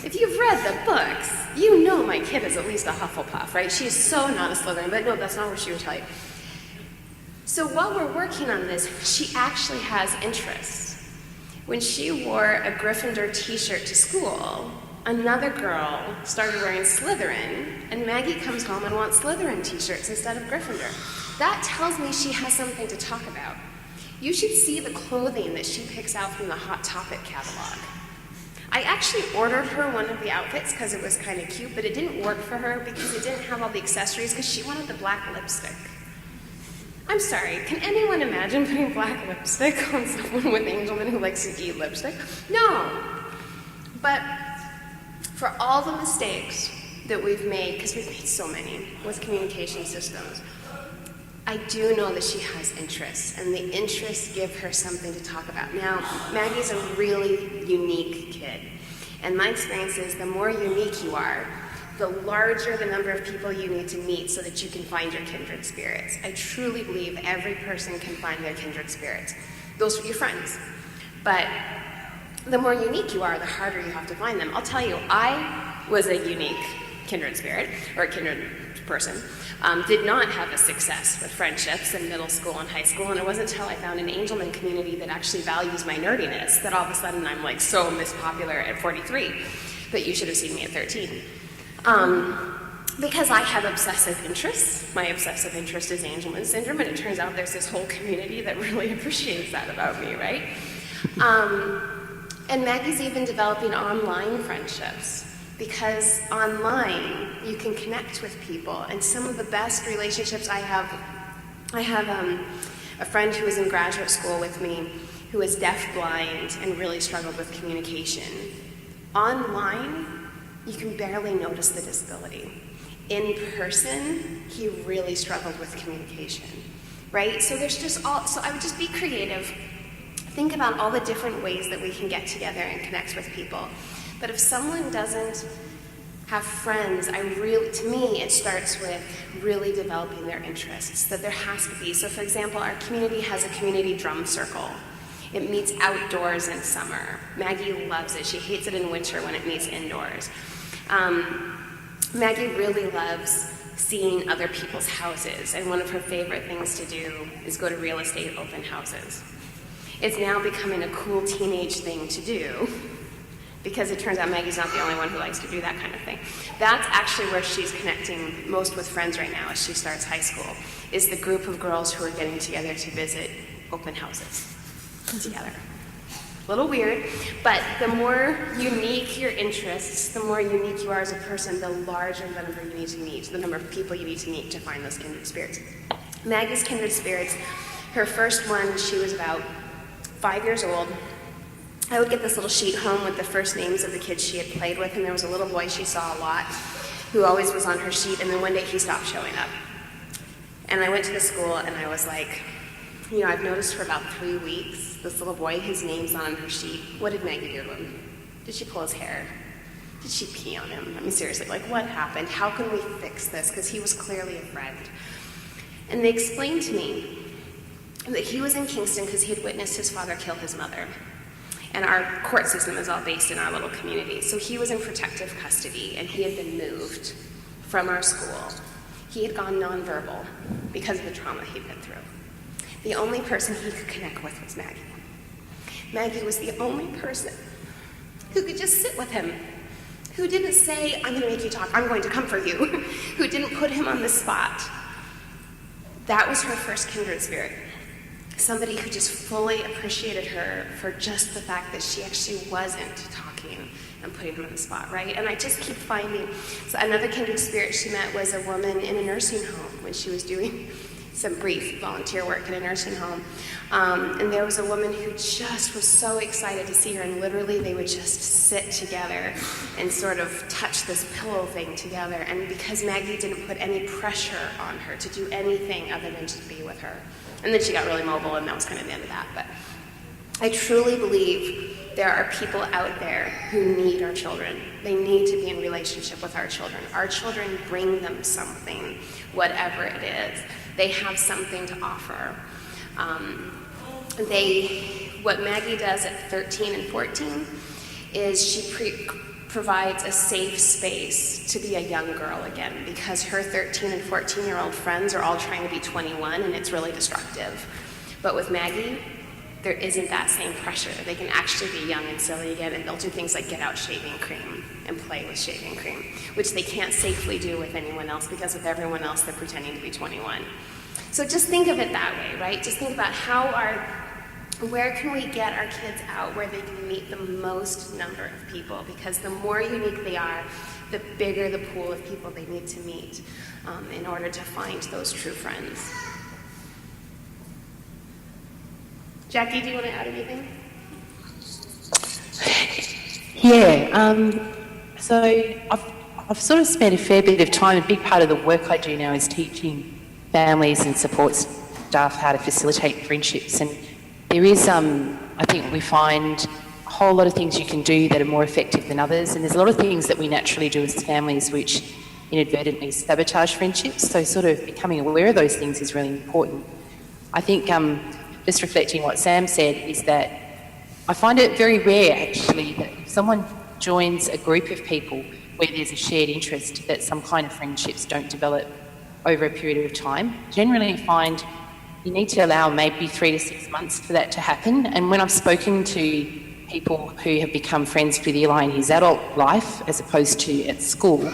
S3: if you've read the books, you know my kid is at least a Hufflepuff, right? She's so not a Slytherin, but no, that's not what she would tell you. So while we're working on this, she actually has interests. When she wore a Gryffindor t-shirt to school, another girl started wearing Slytherin, and Maggie comes home and wants Slytherin t-shirts instead of Gryffindor. That tells me she has something to talk about. You should see the clothing that she picks out from the Hot Topic catalog. I actually ordered her one of the outfits because it was kind of cute, but it didn't work for her because it didn't have all the accessories because she wanted the black lipstick. I'm sorry, can anyone imagine putting black lipstick on someone with Angelman who likes to eat lipstick? No. But for all the mistakes that we've made, because we've made so many with communication systems, I do know that she has interests, and the interests give her something to talk about. Now, Maggie's a really unique kid, and my experience is the more unique you are, the larger the number of people you need to meet so that you can find your kindred spirits. I truly believe every person can find their kindred spirits. Those are your friends. But the more unique you are, the harder you have to find them. I'll tell you, I was a unique kindred spirit, or a kindred person. Did not have a success with friendships in middle school and high school, and it wasn't until I found an Angelman community that actually values my nerdiness that all of a sudden I'm like so mispopular at 43, but you should have seen me at 13. Because I have obsessive interests. My obsessive interest is Angelman syndrome, and it turns out there's this whole community that really appreciates that about me, right? And Maggie's even developing online friendships, because online you can connect with people, and some of the best relationships I have a friend who was in graduate school with me who is deaf-blind and really struggled with communication. Online, you can barely notice the disability. In person, he really struggled with communication, right? So so I would just be creative. Think about all the different ways that we can get together and connect with people. But if someone doesn't have friends, to me, it starts with really developing their interests, that there has to be. So for example, our community has a community drum circle. It meets outdoors in summer. Maggie loves it. She hates it in winter when it meets indoors. Maggie really loves seeing other people's houses, and one of her favorite things to do is go to real estate open houses. It's now becoming a cool teenage thing to do, because it turns out Maggie's not the only one who likes to do that kind of thing. That's actually where she's connecting most with friends right now as she starts high school, is the group of girls who are getting together to visit open houses together. A little weird, but the more unique your interests, the more unique you are as a person, the larger the number you need to meet, the number of people you need to meet to find those kindred spirits. Maggie's kindred spirits, her first one, she was about 5 years old. I would get this little sheet home with the first names of the kids she had played with, and there was a little boy she saw a lot who always was on her sheet, and then one day he stopped showing up. And I went to the school and I was like, I've noticed for about 3 weeks, this little boy, his name's not on her sheet. What did Maggie do to him? Did she pull his hair? Did she pee on him? I mean, seriously, like, what happened? How can we fix this? Because he was clearly a friend. And they explained to me that he was in Kingston because he had witnessed his father kill his mother. And our court system is all based in our little community. So he was in protective custody, and he had been moved from our school. He had gone nonverbal because of the trauma he'd been through. The only person he could connect with was Maggie. Maggie was the only person who could just sit with him, who didn't say, I'm going to make you talk, I'm going to comfort you, who didn't put him on the spot. That was her first kindred spirit. Somebody who just fully appreciated her for just the fact that she actually wasn't talking and putting him on the spot, right? And I just keep finding, so another kindred spirit she met was a woman in a nursing home when she was doing some brief volunteer work in a nursing home. And there was a woman who just was so excited to see her, and literally they would just sit together and sort of touch this pillow thing together. And because Maggie didn't put any pressure on her to do anything other than just be with her. And then she got really mobile, and that was kind of the end of that. But I truly believe there are people out there who need our children. They need to be in relationship with our children. Our children bring them something, whatever it is. They have something to offer. What Maggie does at 13 and 14 is she provides a safe space to be a young girl again, because her 13 and 14-year-old friends are all trying to be 21, and it's really destructive. But with Maggie, there isn't that same pressure. They can actually be young and silly again, and they'll do things like get out shaving cream and play with shaving cream, which they can't safely do with anyone else, because with everyone else, they're pretending to be 21. So just think of it that way, right? Just think about how where can we get our kids out where they can meet the most number of people? Because the more unique they are, the bigger the pool of people they need to meet in order to find those true friends. Jaquie, do you want to add anything?
S4: Yeah, so I've sort of spent a fair bit of time, a big part of the work I do now is teaching families and support staff how to facilitate friendships. And there is, I think we find a whole lot of things you can do that are more effective than others. And there's a lot of things that we naturally do as families which inadvertently sabotage friendships. So sort of becoming aware of those things is really important. I think just reflecting what Sam said is that I find it very rare actually that if someone joins a group of people where there's a shared interest that some kind of friendships don't develop over a period of time. Generally I find you need to allow maybe 3 to 6 months for that to happen. And when I've spoken to people who have become friends with Eli in his adult life as opposed to at school,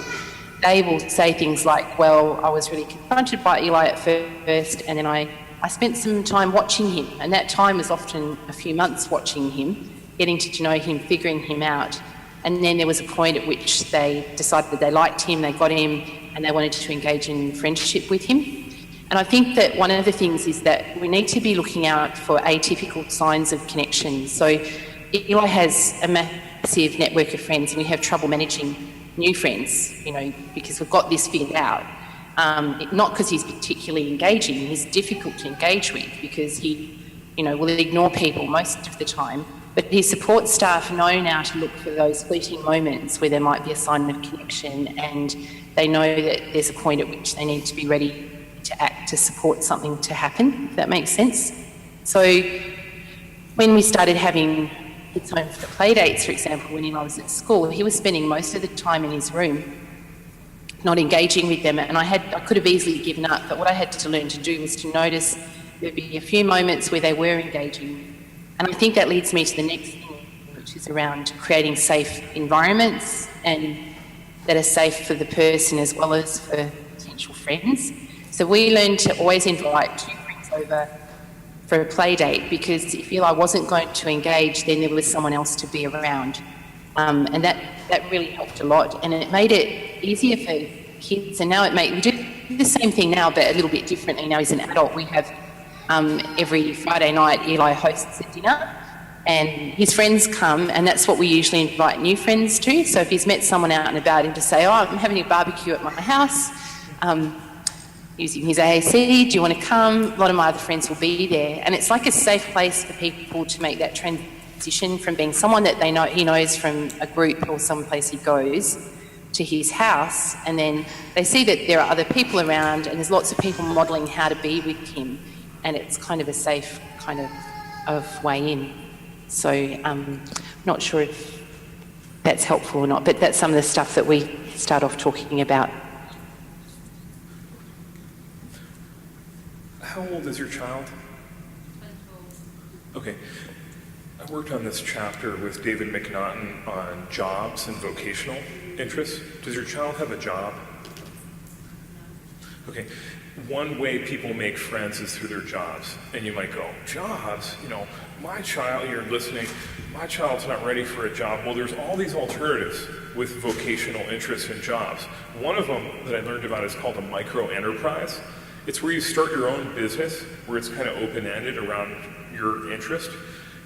S4: they will say things like, well, I was really confronted by Eli at first and then I spent some time watching him, and that time was often a few months watching him, getting to know him, figuring him out. And then there was a point at which they decided that they liked him, they got him, and they wanted to engage in friendship with him. And I think that one of the things is that we need to be looking out for atypical signs of connection. So Eli has a massive network of friends and we have trouble managing new friends, because we've got this figured out. Not because he's particularly engaging, he's difficult to engage with because he, will ignore people most of the time. But his support staff know now to look for those fleeting moments where there might be a sign of connection, and they know that there's a point at which they need to be ready to act to support something to happen, if that makes sense. So when we started having kids home for play dates, for example, when I was at school, he was spending most of the time in his room, not engaging with them, and I could have easily given up, but what I had to learn to do was to notice there'd be a few moments where they were engaging. And I think that leads me to the next thing, which is around creating safe environments and that are safe for the person as well as for potential friends. So we learned to always invite 2 friends over for a play date, because if Eli wasn't going to engage, then there was someone else to be around. And that really helped a lot, and it made it easier for kids. And now we do the same thing now, but a little bit differently. Now he's an adult. We have every Friday night Eli hosts a dinner and his friends come, and that's what we usually invite new friends to. So if he's met someone out and about, him to say, I'm having a barbecue at my house, using his AAC, do you want to come? A lot of my other friends will be there. And it's like a safe place for people to make that transition from being someone that he knows from a group or someplace he goes to his house, and then they see that there are other people around and there's lots of people modelling how to be with him, and it's kind of a safe kind of way in. So I'm not sure if that's helpful or not, but that's some of the stuff that we start off talking about.
S1: How old is your child? 24. Okay. I worked on this chapter with David McNaughton on jobs and vocational interests. Does your child have a job? Okay. One way people make friends is through their jobs. And you might go, jobs? My child, you're listening, my child's not ready for a job. Well, there's all these alternatives with vocational interests and jobs. One of them that I learned about is called a micro-enterprise. It's where you start your own business, where it's kind of open-ended around your interest.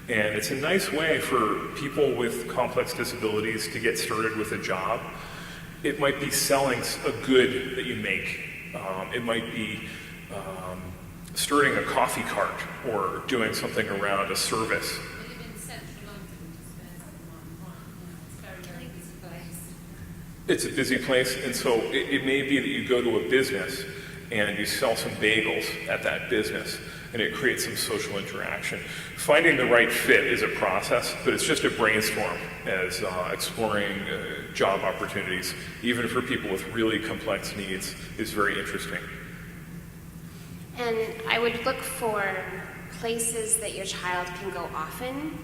S1: And it's a nice way for people with complex disabilities to get started with a job. It might be selling a good that you make. It might be starting a coffee cart or doing something around a service.
S6: I live in central London, it's a very busy place.
S1: It's a busy place, and so it may be that you go to a business and you sell some bagels at that business, and it creates some social interaction. Finding the right fit is a process, but it's just a brainstorm as exploring job opportunities, even for people with really complex needs, is very interesting.
S3: And I would look for places that your child can go often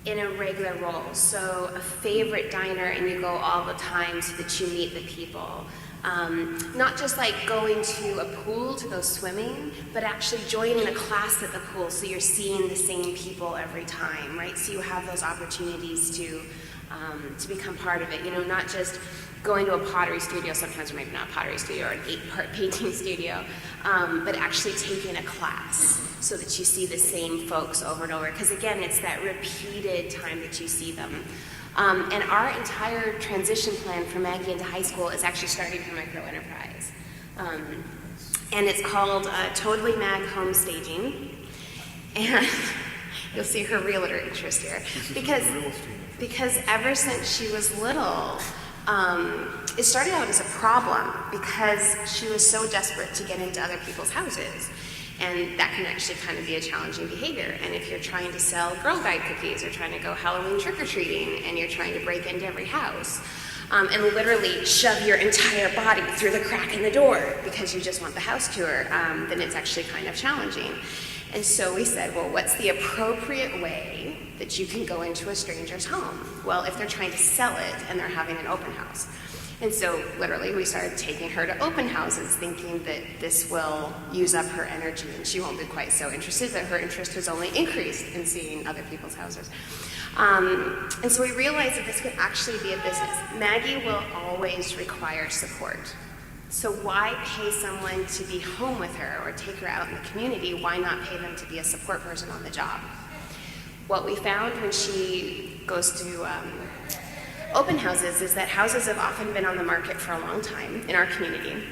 S3: in a regular role. So a favorite diner and you go all the time so that you meet the people. Not just like going to a pool to go swimming, but actually joining a class at the pool so you're seeing the same people every time, right? So you have those opportunities to become part of it. You know, not just going to a pottery studio, sometimes, or maybe not a pottery studio, or an 8-part painting studio, but actually taking a class so that you see the same folks over and over. Because again, it's that repeated time that you see them. And our entire transition plan for Maggie into high school is actually starting her micro-enterprise. And it's called Totally Mag Home Staging. And you'll see her realtor interest here. Because ever since she was little, it started out as a problem because she was so desperate to get into other people's houses. And that can actually kind of be a challenging behavior. And if you're trying to sell Girl Guide cookies or trying to go Halloween trick-or-treating and you're trying to break into every house and literally shove your entire body through the crack in the door because you just want the house tour, then it's actually kind of challenging. And so we said, well, what's the appropriate way that you can go into a stranger's home? Well, if they're trying to sell it and they're having an open house. And so literally we started taking her to open houses thinking that this will use up her energy and she won't be quite so interested, but her interest has only increased in seeing other people's houses. And so we realized that this could actually be a business. Maggie will always require support. So why pay someone to be home with her or take her out in the community? Why not pay them to be a support person on the job? What we found when she goes to open houses is that houses have often been on the market for a long time in our community.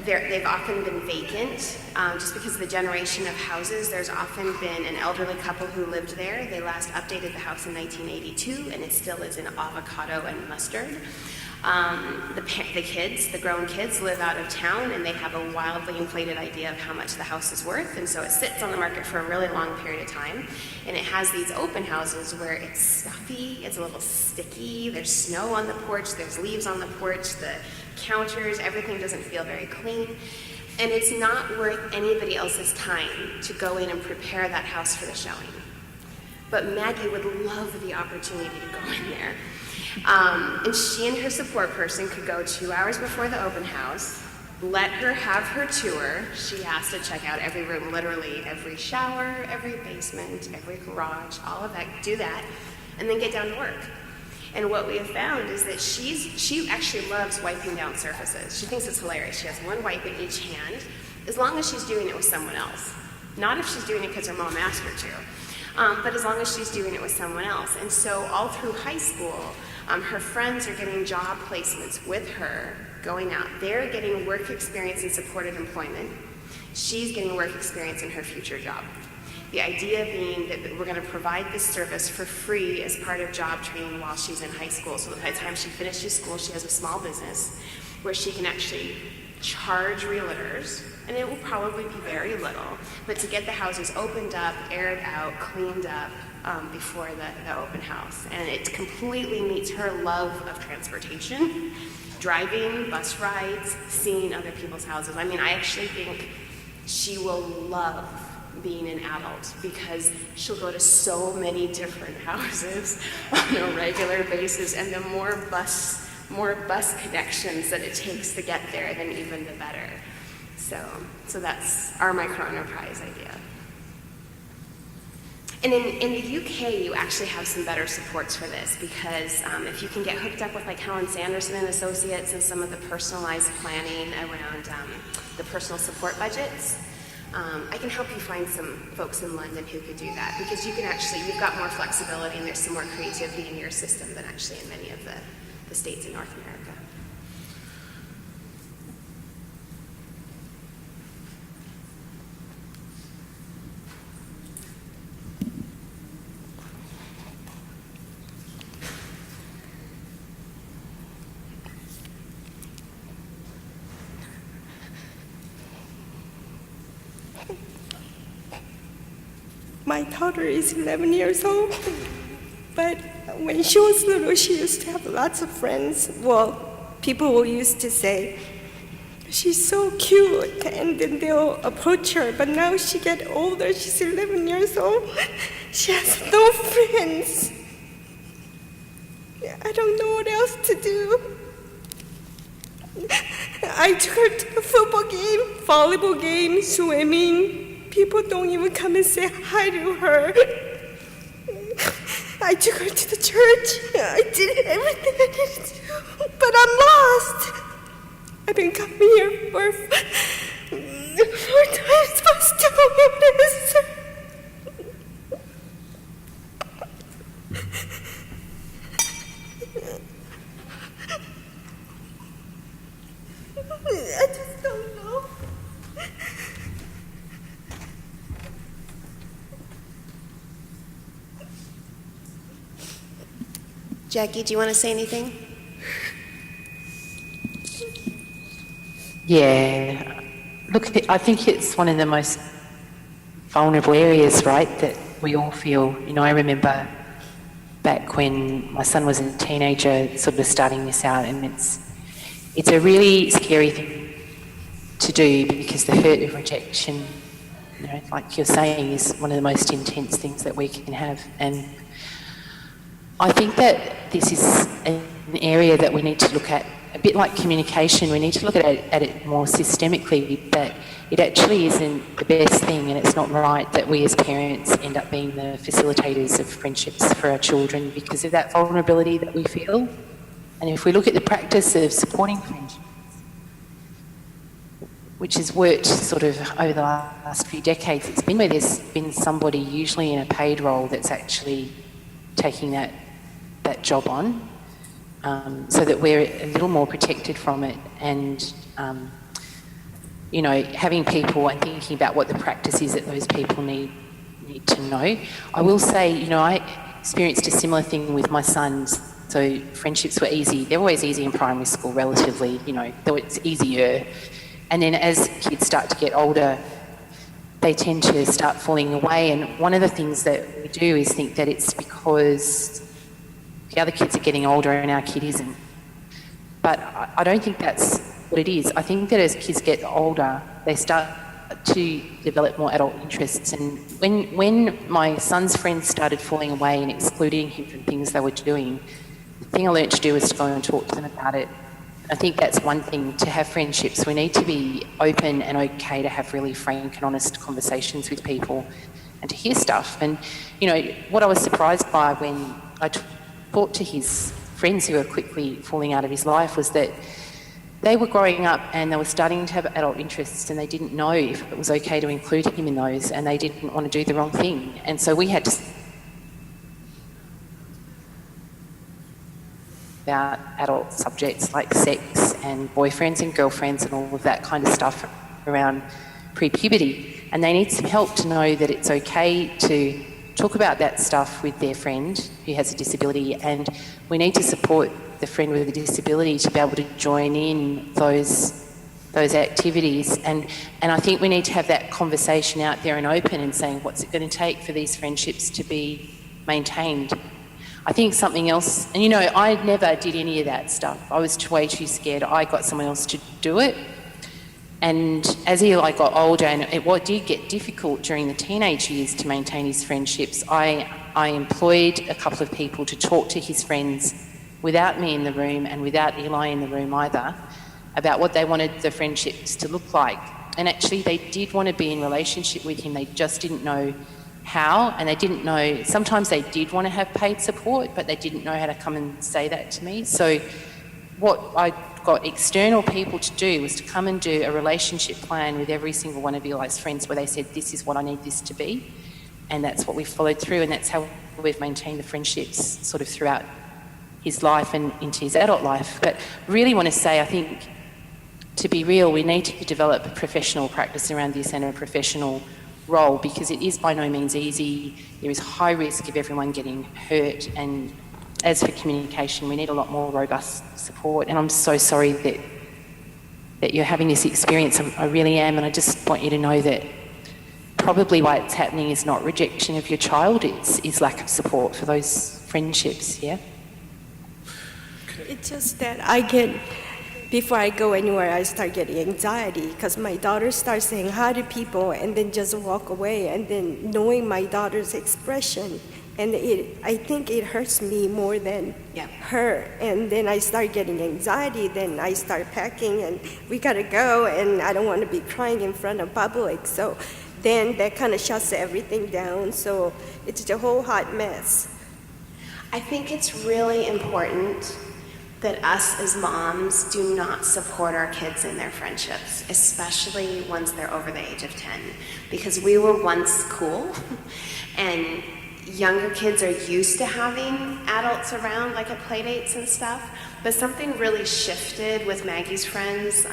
S3: They've often been vacant just because of the generation of houses. There's often been an elderly couple who lived there. They last updated the house in 1982 and it still is in avocado and mustard. The kids, the grown kids, live out of town and they have a wildly inflated idea of how much the house is worth, and so it sits on the market for a really long period of time. And it has these open houses where it's stuffy, it's a little sticky, there's snow on the porch, there's leaves on the porch, the counters, everything doesn't feel very clean. And it's not worth anybody else's time to go in and prepare that house for the showing. But Maggie would love the opportunity to go in there. And she and her support person could go 2 hours before the open house, let her have her tour. She has to check out every room, literally every shower, every basement, every garage, all of that, do that, and then get down to work. And what we have found is that she actually loves wiping down surfaces. She thinks it's hilarious. She has one wipe in each hand, as long as she's doing it with someone else. Not if she's doing it because her mom asked her to, but as long as she's doing it with someone else. And so all through high school, her friends are getting job placements with her, going out. They're getting work experience in supported employment. She's getting work experience in her future job. The idea being that we're going to provide this service for free as part of job training while she's in high school. So by the time she finishes school, she has a small business where she can actually charge realtors, and it will probably be very little, but to get the houses opened up, aired out, cleaned up, before the open house. And it completely meets her love of transportation, driving, bus rides, seeing other people's houses. I mean, I actually think she will love being an adult because she'll go to so many different houses on a regular basis, and the more bus connections that it takes to get there, then even the better. So that's our micro-enterprise idea. And in the UK, you actually have some better supports for this because if you can get hooked up with like Helen Sanderson and Associates and some of the personalized planning around the personal support budgets, I can help you find some folks in London who could do that because you can actually, you've got more flexibility and there's some more creativity in your system than actually in many of the states in North America.
S7: My daughter is 11 years old, but when she was little, she used to have lots of friends. Well, people used to say, she's so cute, and then they'll approach her, but now she get older, she's 11 years old, she has no friends. I don't know what else to do. I took her to a football game, volleyball game, swimming. People don't even come and say hi to her. I took her to the church. I did everything I needed to do, but I'm lost. I've been coming here for 4 times, but still don't have an answer. I just don't know.
S3: Jaquie, do you want to say anything?
S4: Yeah. Look, I think it's one of the most vulnerable areas, right, that we all feel. You know, I remember back when my son was a teenager, sort of starting this out, and it's a really scary thing to do because the hurt of rejection, you know, like you're saying, is one of the most intense things that we can have. And I think that this is an area that we need to look at, a bit like communication. We need to look at it more systemically, that it actually isn't the best thing, and it's not right that we as parents end up being the facilitators of friendships for our children because of that vulnerability that we feel. And if we look at the practice of supporting friendships, which has worked sort of over the last few decades, it's been where there's been somebody usually in a paid role that's actually taking that job on, so that we're a little more protected from it, and you know, having people and thinking about what the practice is that those people need to know. I will say, you know, I experienced a similar thing with my sons. So friendships were easy. They're always easy in primary school, relatively, you know, though it's easier. And then as kids start to get older, they tend to start falling away. And one of the things that we do is think that it's because the other kids are getting older and our kid isn't. But I don't think that's what it is. I think that as kids get older, they start to develop more adult interests. And when my son's friends started falling away and excluding him from things they were doing, the thing I learned to do was to go and talk to them about it. I think that's one thing, to have friendships. We need to be open and okay to have really frank and honest conversations with people and to hear stuff. And, you know, what I was surprised by when I talked to his friends who were quickly falling out of his life was that they were growing up and they were starting to have adult interests, and they didn't know if it was okay to include him in those, and they didn't want to do the wrong thing. And so we had to about adult subjects like sex and boyfriends and girlfriends and all of that kind of stuff around pre-puberty. And they need some help to know that it's okay to talk about that stuff with their friend who has a disability, and we need to support the friend with a disability to be able to join in those activities. And I think we need to have that conversation out there and open and saying, what's it going to take for these friendships to be maintained? I think something else, and you know, I never did any of that stuff. I was way too scared. I got someone else to do it. And as Eli got older, and it did get difficult during the teenage years to maintain his friendships, I employed a couple of people to talk to his friends without me in the room and without Eli in the room either, about what they wanted the friendships to look like. And actually they did want to be in relationship with him, they just didn't know how, and they didn't know, sometimes they did want to have paid support, but they didn't know how to come and say that to me. So what I got external people to do was to come and do a relationship plan with every single one of Eli's friends, where they said, this is what I need this to be. And that's what we followed through, and that's how we've maintained the friendships sort of throughout his life and into his adult life. But really want to say, I think, to be real, we need to develop a professional practice around this and a professional role, because it is by no means easy. There is high risk of everyone getting hurt, and as for communication, we need a lot more robust support. And I'm so sorry that you're having this experience. I really am, and I just want you to know that probably why it's happening is not rejection of your child, it's lack of support for those friendships, yeah?
S7: It's just that before I go anywhere, I start getting anxiety because my daughter starts saying hi to people and then just walk away, and then knowing my daughter's expression And I think it hurts me more than her. And then I start getting anxiety, then I start packing, and we gotta go, and I don't want to be crying in front of public. So then that kind of shuts everything down. So it's a whole hot mess.
S3: I think it's really important that us as moms do not support our kids in their friendships, especially once they're over the age of 10, because we were once cool, and younger kids are used to having adults around, like at play dates and stuff, but something really shifted with Maggie's friends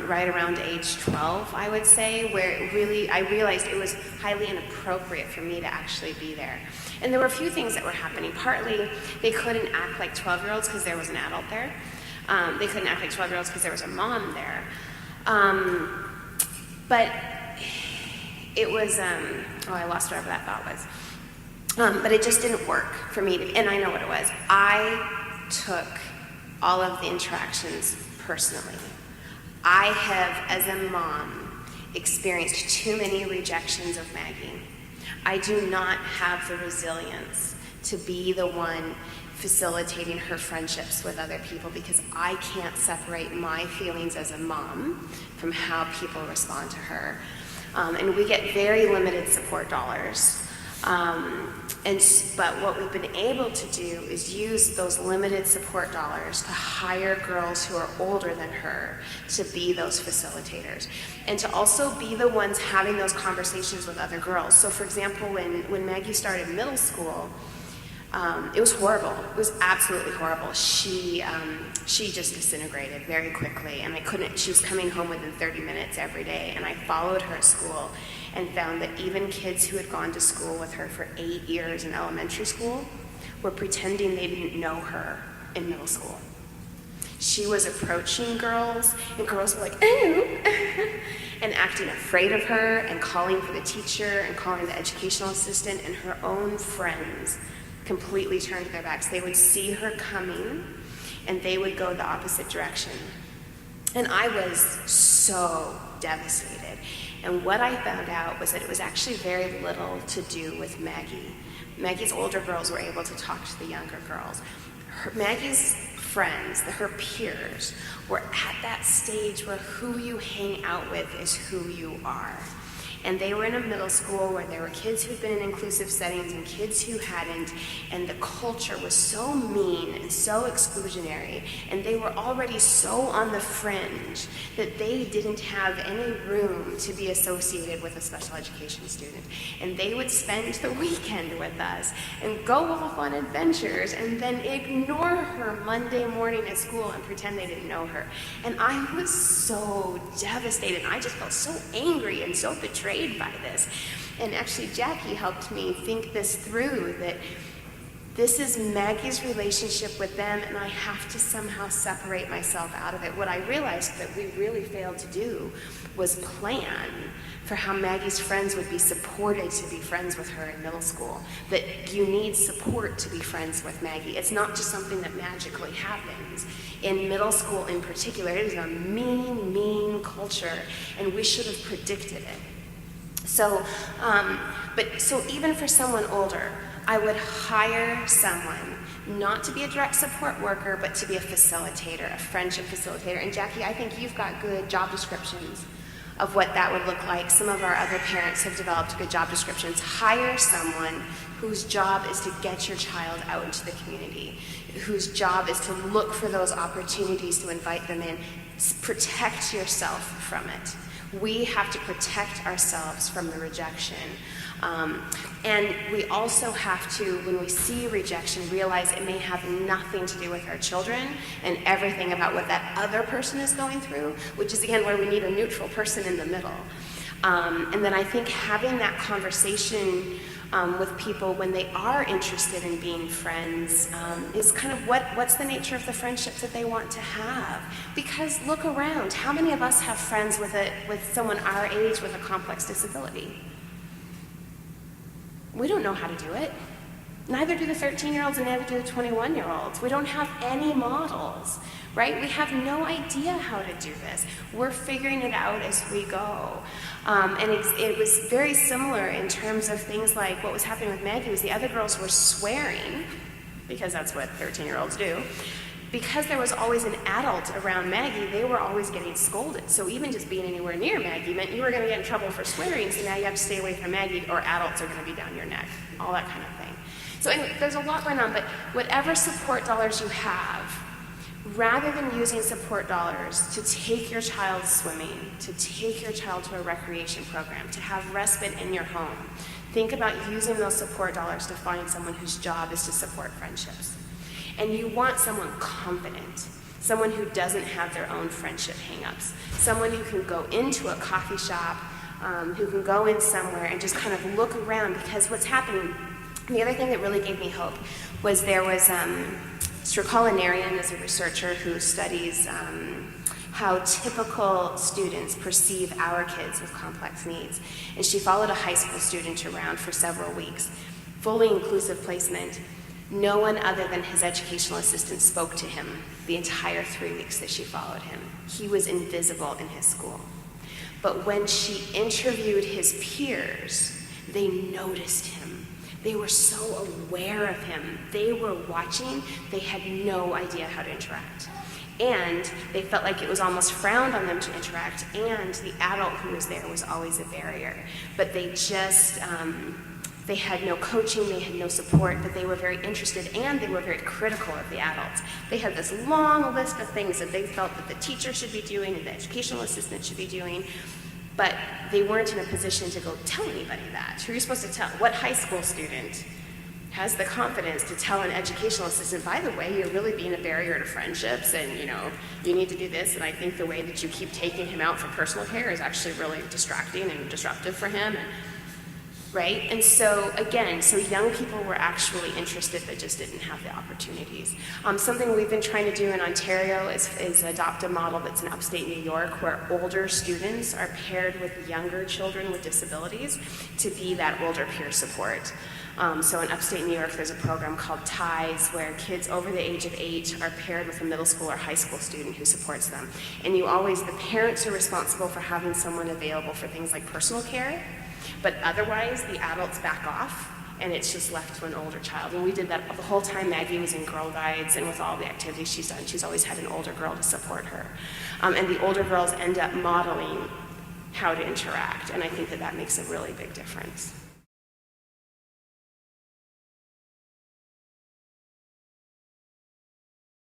S3: right around age 12, I would say, where I realized it was highly inappropriate for me to actually be there. And there were a few things that were happening. Partly, they couldn't act like 12-year-olds because there was an adult there. They couldn't act like 12-year-olds because there was a mom there. But it was, I lost whatever that thought was. But it just didn't work for me, and I know what it was. I took all of the interactions personally. I have, as a mom, experienced too many rejections of Maggie. I do not have the resilience to be the one facilitating her friendships with other people, because I can't separate my feelings as a mom from how people respond to her. And we get very limited support dollars. But what we've been able to do is use those limited support dollars to hire girls who are older than her to be those facilitators, and to also be the ones having those conversations with other girls. So for example, when Maggie started middle school, it was horrible. It was absolutely horrible. She just disintegrated very quickly, and she was coming home within 30 minutes every day, and I followed her at school and found that even kids who had gone to school with her for 8 years in elementary school were pretending they didn't know her in middle school. She was approaching girls, and girls were like, "Oh," and acting afraid of her, and calling for the teacher, and calling the educational assistant, and her own friends completely turned their backs. They would see her coming, and they would go the opposite direction. And I was so devastated. And what I found out was that it was actually very little to do with Maggie. Maggie's older girls were able to talk to the younger girls. Maggie's friends, her peers, were at that stage where who you hang out with is who you are. And they were in a middle school where there were kids who'd been in inclusive settings and kids who hadn't, and the culture was so mean and so exclusionary, and they were already so on the fringe that they didn't have any room to be associated with a special education student. And they would spend the weekend with us and go off on adventures and then ignore her Monday morning at school and pretend they didn't know her. And I was so devastated. I just felt so angry and so betrayed by this. And actually Jaquie helped me think this through, that this is Maggie's relationship with them, and I have to somehow separate myself out of it. What I realized that we really failed to do was plan for how Maggie's friends would be supported to be friends with her in middle school. That you need support to be friends with Maggie. It's not just something that magically happens. In middle school in particular, it is a mean, mean culture, and we should have predicted it. So even for someone older, I would hire someone not to be a direct support worker, but to be a facilitator, a friendship facilitator. And Jaquie, I think you've got good job descriptions of what that would look like. Some of our other parents have developed good job descriptions. Hire someone whose job is to get your child out into the community, whose job is to look for those opportunities to invite them in. Protect yourself from it. We have to protect ourselves from the rejection. And we also have to, when we see rejection, realize it may have nothing to do with our children and everything about what that other person is going through, which is, again, where we need a neutral person in the middle. And then I think having that conversation with people when they are interested in being friends is kind of what's the nature of the friendships that they want to have. Because look around, how many of us have friends with someone our age with a complex disability? We don't know how to do it. Neither do the 13-year-olds and neither do the 21-year-olds. We don't have any models, right? We have no idea how to do this. We're figuring it out as we go. And it was very similar in terms of things like what was happening with Maggie was the other girls were swearing, because that's what 13-year-olds do. Because there was always an adult around Maggie, they were always getting scolded. So even just being anywhere near Maggie meant you were going to get in trouble for swearing, so now you have to stay away from Maggie or adults are going to be down your neck, all that kind of thing. So anyway, there's a lot going on, but whatever support dollars you have, rather than using support dollars to take your child swimming, to take your child to a recreation program, to have respite in your home, think about using those support dollars to find someone whose job is to support friendships. And you want someone confident, someone who doesn't have their own friendship hang-ups, someone who can go into a coffee shop, who can go in somewhere and just kind of look around, because what's happening, the other thing that really gave me hope was there was, Erin is a researcher who studies how typical students perceive our kids with complex needs. And she followed a high school student around for several weeks, fully inclusive placement. No one other than his educational assistant spoke to him the entire 3 weeks that she followed him. He was invisible in his school. But when she interviewed his peers, they noticed him. They were so aware of him. They were watching. They had no idea how to interact. And they felt like it was almost frowned on them to interact, and the adult who was there was always a barrier. But they just, they had no coaching, they had no support, but they were very interested and they were very critical of the adults. They had this long list of things that they felt that the teacher should be doing and the educational assistant should be doing, but they weren't in a position to go tell anybody that. Who are you supposed to tell? What high school student has the confidence to tell an educational assistant, by the way, you're really being a barrier to friendships and, you know, you need to do this, and I think the way that you keep taking him out for personal care is actually really distracting and disruptive for him. Right? And so, again, so young people were actually interested but just didn't have the opportunities. Something we've been trying to do in Ontario is adopt a model that's in upstate New York where older students are paired with younger children with disabilities to be that older peer support. So in upstate New York, there's a program called TIES where kids over the age of 8 are paired with a middle school or high school student who supports them. And the parents are responsible for having someone available for things like personal care, but otherwise the adults back off and it's just left to an older child. And we did that the whole time Maggie was in Girl Guides and with all the activities she's done. She's always had an older girl to support her. And the older girls end up modeling how to interact, and I think that makes a really big difference.